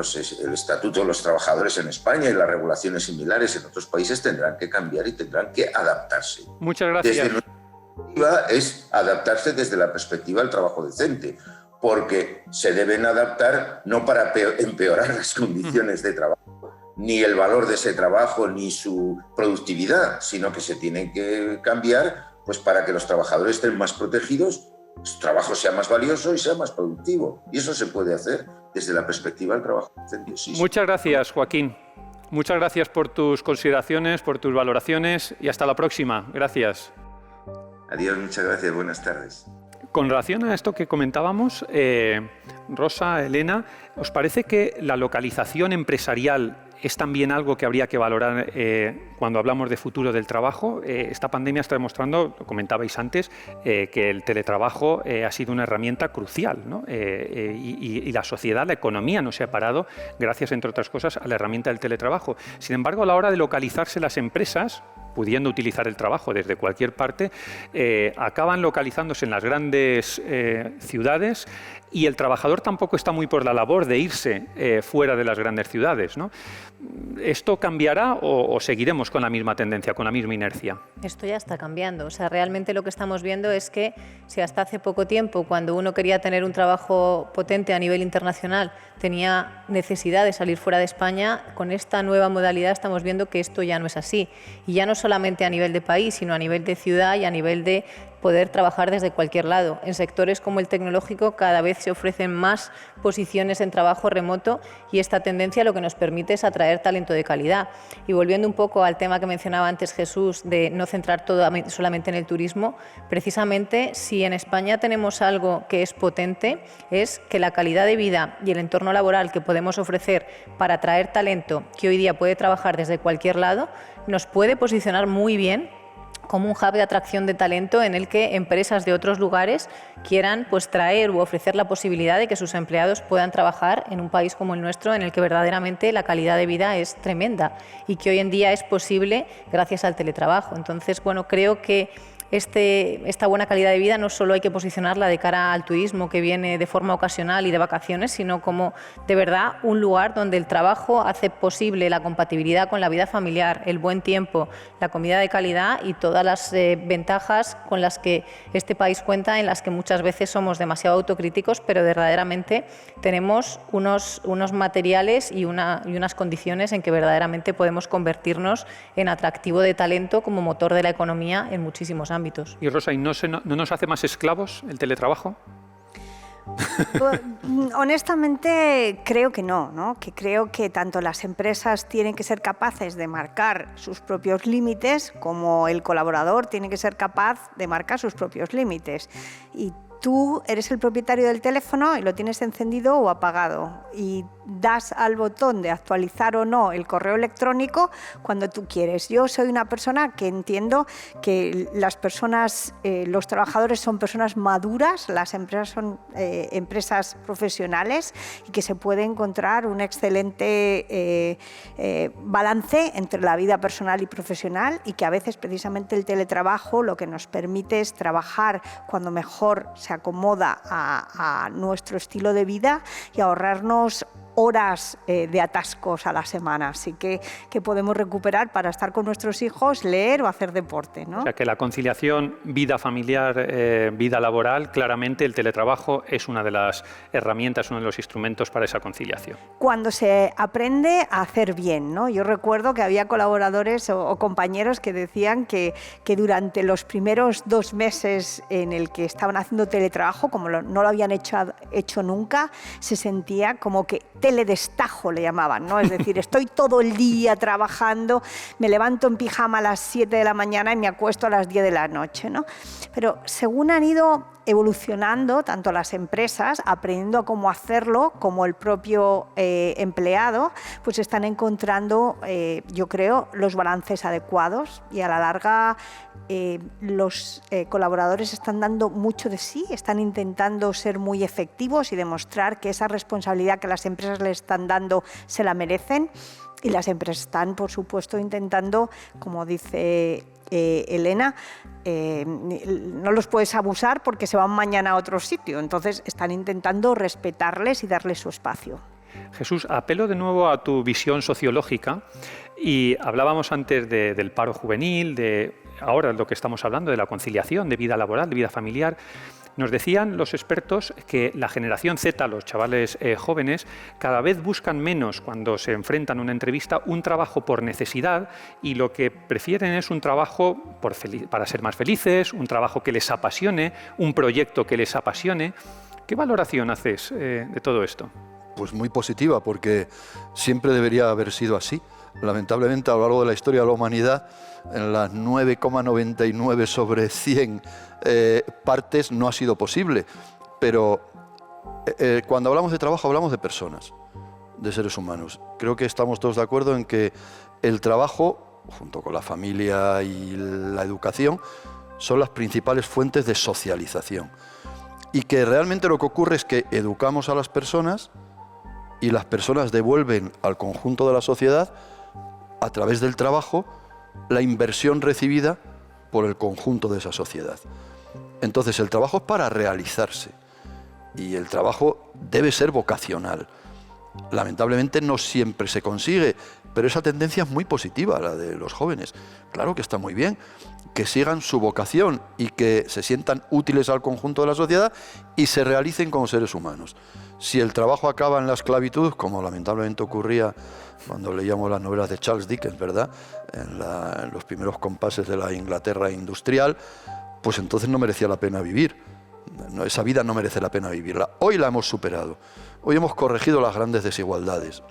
Estatuto de los Trabajadores en España y las regulaciones similares en otros países tendrán que cambiar y tendrán que adaptarse. Muchas gracias. Desde nuestra perspectiva es adaptarse desde la perspectiva del trabajo decente, porque se deben adaptar no para empeorar las condiciones de trabajo, ni el valor de ese trabajo, ni su productividad, sino que se tienen que cambiar pues para que los trabajadores estén más protegidos, su trabajo sea más valioso y sea más productivo. Y eso se puede hacer desde la perspectiva del trabajo docente. Sí. Muchas gracias, Joaquín. Muchas gracias por tus consideraciones, por tus valoraciones, y hasta la próxima. Gracias. Adiós, muchas gracias. Buenas tardes. Con relación a esto que comentábamos, Rosa, Elena, ¿os parece que la localización empresarial es también algo que habría que valorar cuando hablamos de futuro del trabajo? Esta pandemia está demostrando, lo comentabais antes, que el teletrabajo ha sido una herramienta crucial, ¿no? Y la sociedad, la economía no se ha parado gracias, entre otras cosas, a la herramienta del teletrabajo. Sin embargo, a la hora de localizarse las empresas, pudiendo utilizar el trabajo desde cualquier parte, acaban localizándose en las grandes ciudades, y el trabajador tampoco está muy por la labor de irse fuera de las grandes ciudades, ¿no? ¿Esto cambiará o seguiremos con la misma tendencia, con la misma inercia? Esto ya está cambiando. O sea, realmente lo que estamos viendo es que si hasta hace poco tiempo, cuando uno quería tener un trabajo potente a nivel internacional, tenía necesidad de salir fuera de España, con esta nueva modalidad estamos viendo que esto ya no es así. Y ya no solamente a nivel de país, sino a nivel de ciudad y a nivel de poder trabajar desde cualquier lado. En sectores como el tecnológico cada vez se ofrecen más posiciones en trabajo remoto, y esta tendencia lo que nos permite es atraer talento de calidad. Y volviendo un poco al tema que mencionaba antes Jesús, de no centrar todo solamente en el turismo, precisamente si en España tenemos algo que es potente, es que la calidad de vida y el entorno laboral que podemos ofrecer para atraer talento que hoy día puede trabajar desde cualquier lado, nos puede posicionar muy bien como un hub de atracción de talento en el que empresas de otros lugares quieran pues traer u ofrecer la posibilidad de que sus empleados puedan trabajar en un país como el nuestro, en el que verdaderamente la calidad de vida es tremenda y que hoy en día es posible gracias al teletrabajo. Entonces, bueno, creo que esta buena calidad de vida no solo hay que posicionarla de cara al turismo que viene de forma ocasional y de vacaciones, sino como de verdad un lugar donde el trabajo hace posible la compatibilidad con la vida familiar, el buen tiempo, la comida de calidad y todas las ventajas con las que este país cuenta, en las que muchas veces somos demasiado autocríticos, pero verdaderamente tenemos unos materiales y unas condiciones en que verdaderamente podemos convertirnos en atractivo de talento como motor de la economía en muchísimos ámbitos. Y Rosa, ¿y no nos hace más esclavos el teletrabajo? Pues, honestamente creo que no, que creo que tanto las empresas tienen que ser capaces de marcar sus propios límites, como el colaborador tiene que ser capaz de marcar sus propios límites. Y tú eres el propietario del teléfono y lo tienes encendido o apagado. Y das al botón de actualizar o no el correo electrónico cuando tú quieres. Yo soy una persona que entiendo que las personas, los trabajadores son personas maduras, las empresas son empresas profesionales y que se puede encontrar un excelente balance entre la vida personal y profesional, y que a veces precisamente el teletrabajo lo que nos permite es trabajar cuando mejor se acomoda a nuestro estilo de vida y ahorrarnos horas de atascos a la semana, así que podemos recuperar para estar con nuestros hijos, leer o hacer deporte, ¿no? O sea que la conciliación vida familiar, vida laboral, claramente el teletrabajo es una de las herramientas, uno de los instrumentos para esa conciliación. Cuando se aprende a hacer bien, ¿no? Yo recuerdo que había colaboradores o compañeros que decían que durante los primeros 2 meses en el que estaban haciendo teletrabajo, como no lo habían hecho nunca, se sentía como que teledestajo le llamaban, ¿no? Es decir, estoy todo el día trabajando, me levanto en pijama a las 7 de la mañana y me acuesto a las 10 de la noche, ¿no? Pero según han ido evolucionando, tanto las empresas, aprendiendo a cómo hacerlo, como el propio empleado, pues están encontrando, yo creo, los balances adecuados, y a la larga los colaboradores están dando mucho de sí, están intentando ser muy efectivos y demostrar que esa responsabilidad que las empresas les están dando se la merecen, y las empresas están, por supuesto, intentando, como dice Elena, no los puedes abusar porque se van mañana a otro sitio, entonces están intentando respetarles y darles su espacio. Jesús, apelo de nuevo a tu visión sociológica, y hablábamos antes del paro juvenil, ahora lo que estamos hablando de la conciliación de vida laboral, de vida familiar. Nos decían los expertos que la generación Z, los chavales jóvenes, cada vez buscan menos, cuando se enfrentan a una entrevista, un trabajo por necesidad, y lo que prefieren es un trabajo para ser más felices, un trabajo que les apasione, un proyecto que les apasione. ¿Qué valoración haces de todo esto? Pues muy positiva, porque siempre debería haber sido así. Lamentablemente, a lo largo de la historia de la humanidad, en las 9,99 sobre 100 partes no ha sido posible. Pero cuando hablamos de trabajo, hablamos de personas, de seres humanos. Creo que estamos todos de acuerdo en que el trabajo, junto con la familia y la educación, son las principales fuentes de socialización. Y que realmente lo que ocurre es que educamos a las personas y las personas devuelven al conjunto de la sociedad, a través del trabajo, la inversión recibida por el conjunto de esa sociedad. Entonces, el trabajo es para realizarse, y el trabajo debe ser vocacional. Lamentablemente no siempre se consigue, pero esa tendencia es muy positiva, la de los jóvenes. Claro que está muy bien que sigan su vocación y que se sientan útiles al conjunto de la sociedad y se realicen como seres humanos. Si el trabajo acaba en la esclavitud, como lamentablemente ocurría cuando leíamos las novelas de Charles Dickens, ¿verdad?, en los primeros compases de la Inglaterra industrial, pues entonces no merecía la pena vivir. Esa vida no merece la pena vivirla. Hoy la hemos superado. Hoy hemos corregido las grandes desigualdades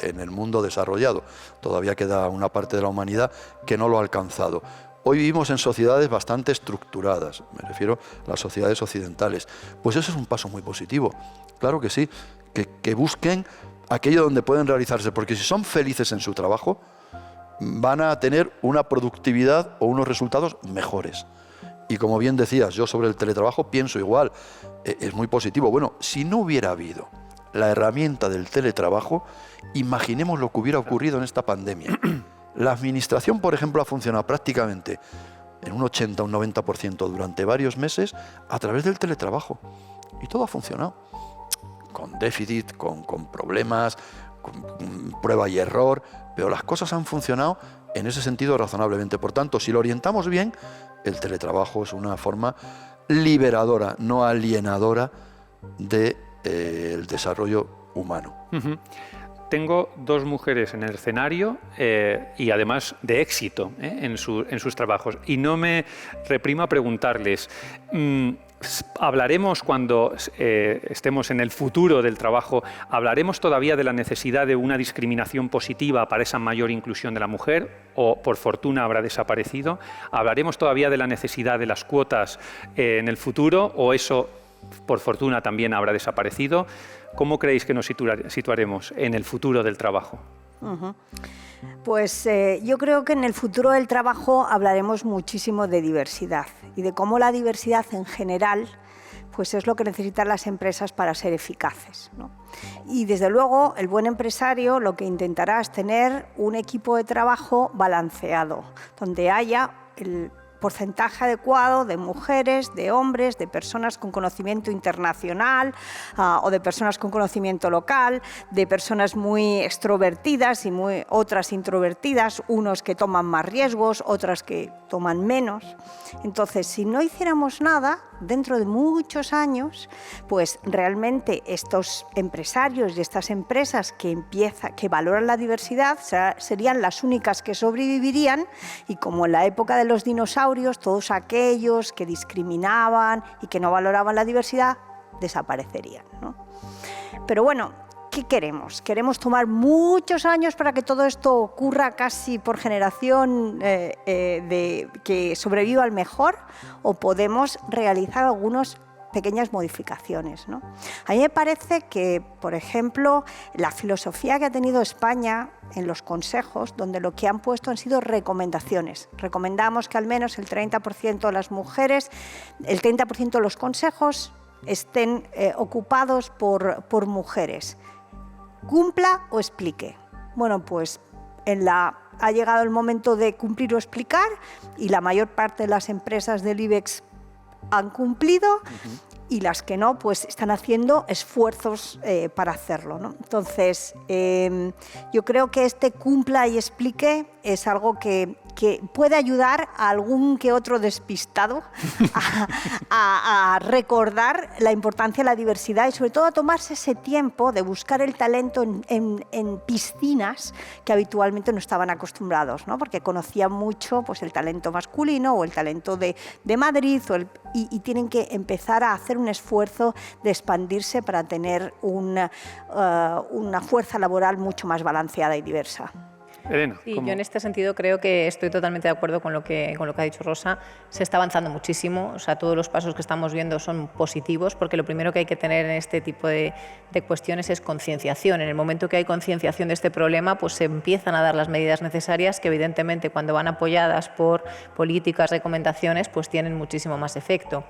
en el mundo desarrollado. Todavía queda una parte de la humanidad que no lo ha alcanzado. Hoy vivimos en sociedades bastante estructuradas, me refiero a las sociedades occidentales. Pues eso es un paso muy positivo. Claro que sí, que busquen aquello donde pueden realizarse, porque si son felices en su trabajo, van a tener una productividad o unos resultados mejores. Y como bien decías, yo sobre el teletrabajo pienso igual, es muy positivo. Bueno, si no hubiera habido la herramienta del teletrabajo, imaginemos lo que hubiera ocurrido en esta pandemia. La administración, por ejemplo, ha funcionado prácticamente en un 80 o un 90% durante varios meses a través del teletrabajo. Y todo ha funcionado. Con déficit, con problemas, con prueba y error, pero las cosas han funcionado en ese sentido razonablemente. Por tanto, si lo orientamos bien, el teletrabajo es una forma liberadora, no alienadora del desarrollo humano. Uh-huh. Tengo 2 mujeres en el escenario y además de éxito en sus trabajos. Y no me reprimo a preguntarles, hablaremos cuando estemos en el futuro del trabajo, hablaremos todavía de la necesidad de una discriminación positiva para esa mayor inclusión de la mujer, o por fortuna habrá desaparecido. Hablaremos todavía de la necesidad de las cuotas en el futuro, o eso por fortuna también habrá desaparecido. ¿Cómo creéis que nos situaremos en el futuro del trabajo? Pues yo creo que en el futuro del trabajo hablaremos muchísimo de diversidad y de cómo la diversidad en general pues es lo que necesitan las empresas para ser eficaces, ¿no? Y desde luego el buen empresario lo que intentará es tener un equipo de trabajo balanceado, donde haya el porcentaje adecuado de mujeres, de hombres, de personas con conocimiento internacional o de personas con conocimiento local, de personas muy extrovertidas y otras introvertidas, unos que toman más riesgos, otras que toman menos. Entonces, si no hiciéramos nada, dentro de muchos años, pues realmente estos empresarios y estas empresas que valoran la diversidad serían las únicas que sobrevivirían, y como en la época de los dinosaurios, todos aquellos que discriminaban y que no valoraban la diversidad desaparecerían, ¿no? Pero bueno, ¿qué queremos? ¿Queremos tomar muchos años para que todo esto ocurra casi por generación, que sobreviva el mejor? ¿O podemos realizar algunas pequeñas modificaciones, ¿no? A mí me parece que, por ejemplo, la filosofía que ha tenido España en los consejos, donde lo que han puesto han sido recomendaciones. Recomendamos que al menos el 30% de las mujeres, el 30% de los consejos estén ocupados por mujeres. Cumpla o explique. Bueno, pues ha llegado el momento de cumplir o explicar, y la mayor parte de las empresas del IBEX han cumplido, y las que no, pues están haciendo esfuerzos para hacerlo, ¿no? Entonces, yo creo que este cumpla y explique es algo que puede ayudar a algún que otro despistado a recordar la importancia de la diversidad, y sobre todo a tomarse ese tiempo de buscar el talento en piscinas que habitualmente no estaban acostumbrados, ¿no? Porque conocían mucho pues, el talento masculino o el talento de Madrid, y tienen que empezar a hacer un esfuerzo de expandirse para tener una fuerza laboral mucho más balanceada y diversa. Elena, sí, yo en este sentido creo que estoy totalmente de acuerdo con lo que ha dicho Rosa. Se está avanzando muchísimo, o sea, todos los pasos que estamos viendo son positivos, porque lo primero que hay que tener en este tipo de cuestiones es concienciación. En el momento que hay concienciación de este problema, pues se empiezan a dar las medidas necesarias que evidentemente cuando van apoyadas por políticas, recomendaciones, pues tienen muchísimo más efecto.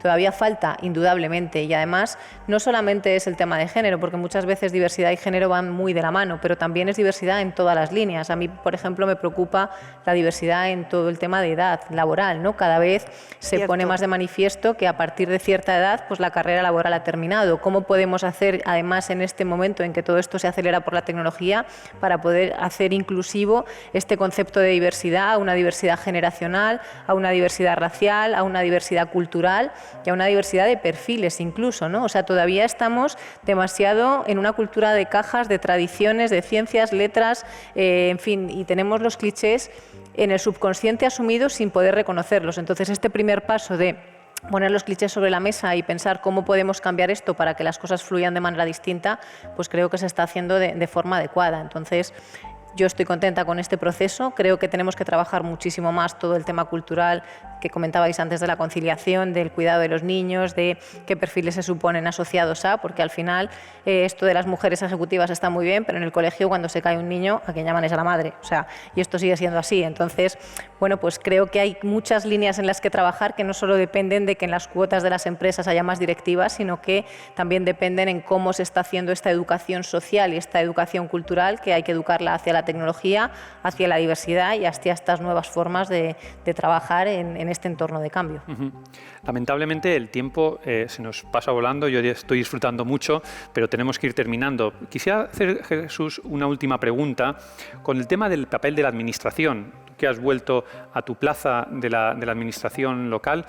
Todavía falta, indudablemente, y además no solamente es el tema de género, porque muchas veces diversidad y género van muy de la mano, pero también es diversidad en todas las líneas. A mí, por ejemplo, me preocupa la diversidad en todo el tema de edad laboral, ¿no? Cada vez se pone más de manifiesto que a partir de cierta edad pues la carrera laboral ha terminado. ¿Cómo podemos hacer, además, en este momento en que todo esto se acelera por la tecnología, para poder hacer inclusivo este concepto de diversidad, a una diversidad generacional, a una diversidad racial, a una diversidad cultural y a una diversidad de perfiles incluso, ¿no? O sea, todavía estamos demasiado en una cultura de cajas, de tradiciones, de ciencias, letras, en fin, y tenemos los clichés en el subconsciente asumidos sin poder reconocerlos. Entonces, este primer paso de poner los clichés sobre la mesa y pensar cómo podemos cambiar esto para que las cosas fluyan de manera distinta, pues creo que se está haciendo de forma adecuada. Entonces, yo estoy contenta con este proceso. Creo que tenemos que trabajar muchísimo más todo el tema cultural que comentabais antes, de la conciliación, del cuidado de los niños, de qué perfiles se suponen asociados a, porque al final esto de las mujeres ejecutivas está muy bien, pero en el colegio cuando se cae un niño, a quien llaman es a la madre. O sea, y esto sigue siendo así. Entonces, bueno, pues creo que hay muchas líneas en las que trabajar que no solo dependen de que en las cuotas de las empresas haya más directivas, sino que también dependen en cómo se está haciendo esta educación social y esta educación cultural, que hay que educarla hacia la tecnología, hacia la diversidad y hacia estas nuevas formas de trabajar en este entorno de cambio. Lamentablemente el tiempo se nos pasa volando, yo ya estoy disfrutando mucho, pero tenemos que ir terminando. Quisiera hacer, Jesús, una última pregunta con el tema del papel de la administración, que has vuelto a tu plaza de la administración local.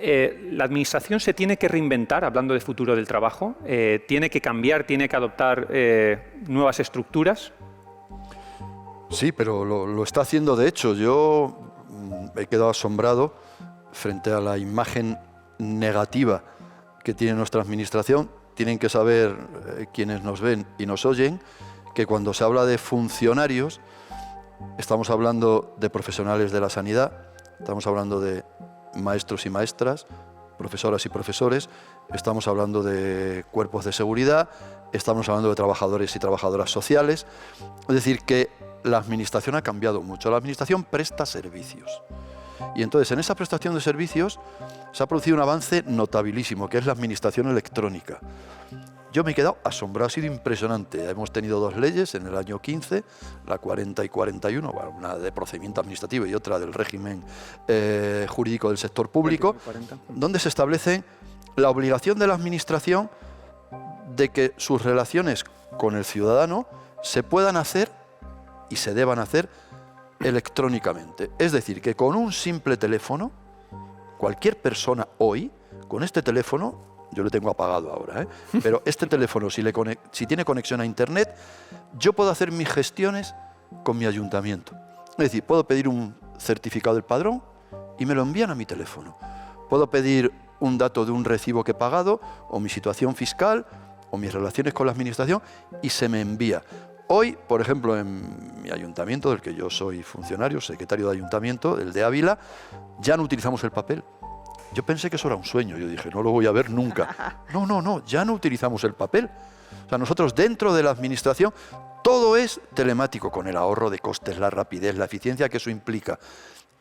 ¿La administración se tiene que reinventar, hablando de futuro del trabajo? ¿Tiene que cambiar, tiene que adoptar nuevas estructuras? Sí, pero lo está haciendo de hecho. Yo he quedado asombrado frente a la imagen negativa que tiene nuestra administración. Tienen que saber quienes nos ven y nos oyen que cuando se habla de funcionarios estamos hablando de profesionales de la sanidad, estamos hablando de maestros y maestras, profesoras y profesores, estamos hablando de cuerpos de seguridad, estamos hablando de trabajadores y trabajadoras sociales. Es decir, que la administración ha cambiado mucho. La administración presta servicios. Y entonces, en esa prestación de servicios se ha producido un avance notabilísimo, que es la administración electrónica. Yo me he quedado asombrado, ha sido impresionante. Hemos tenido 2 leyes en el año 15, la 40 y 41, bueno, una de procedimiento administrativo y otra del régimen jurídico del sector público, donde se establece la obligación de la administración de que sus relaciones con el ciudadano se puedan hacer y se deban hacer electrónicamente. Es decir, que con un simple teléfono, cualquier persona hoy, con este teléfono, yo lo tengo apagado ahora, pero este teléfono, si tiene conexión a Internet, yo puedo hacer mis gestiones con mi ayuntamiento. Es decir, puedo pedir un certificado del padrón y me lo envían a mi teléfono. Puedo pedir un dato de un recibo que he pagado, o mi situación fiscal, o mis relaciones con la administración, y se me envía. Hoy, por ejemplo, en mi ayuntamiento, del que yo soy funcionario, secretario de ayuntamiento, el de Ávila, ya no utilizamos el papel. Yo pensé que eso era un sueño, yo dije, no lo voy a ver nunca. No, ya no utilizamos el papel. O sea, nosotros dentro de la administración, todo es telemático, con el ahorro de costes, la rapidez, la eficiencia que eso implica.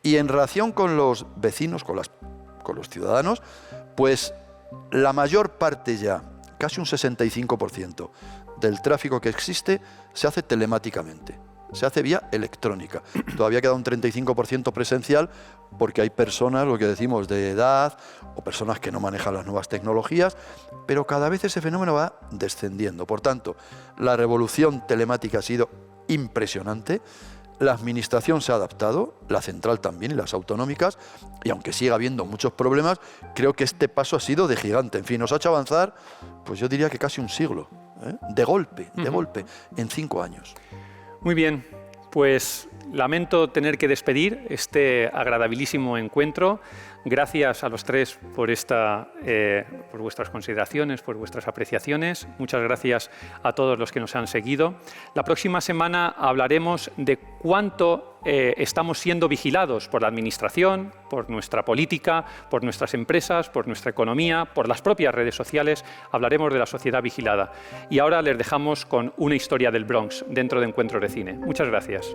Y en relación con los vecinos, con los ciudadanos, pues la mayor parte ya, casi un 65% del tráfico que existe, se hace telemáticamente. Se hace vía electrónica. Todavía queda un 35% presencial porque hay personas, lo que decimos, de edad o personas que no manejan las nuevas tecnologías, pero cada vez ese fenómeno va descendiendo. Por tanto, la revolución telemática ha sido impresionante. La administración se ha adaptado, la central también y las autonómicas, y aunque siga habiendo muchos problemas, creo que este paso ha sido de gigante. En fin, nos ha hecho avanzar, pues yo diría que casi un siglo, de golpe, en 5 años. Muy bien, pues lamento tener que despedir este agradabilísimo encuentro. Gracias a los tres por vuestras consideraciones, por vuestras apreciaciones. Muchas gracias a todos los que nos han seguido. La próxima semana hablaremos de cuánto estamos siendo vigilados por la Administración, por nuestra política, por nuestras empresas, por nuestra economía, por las propias redes sociales. Hablaremos de la sociedad vigilada. Y ahora les dejamos con una historia del Bronx dentro de Encuentros de Cine. Muchas gracias.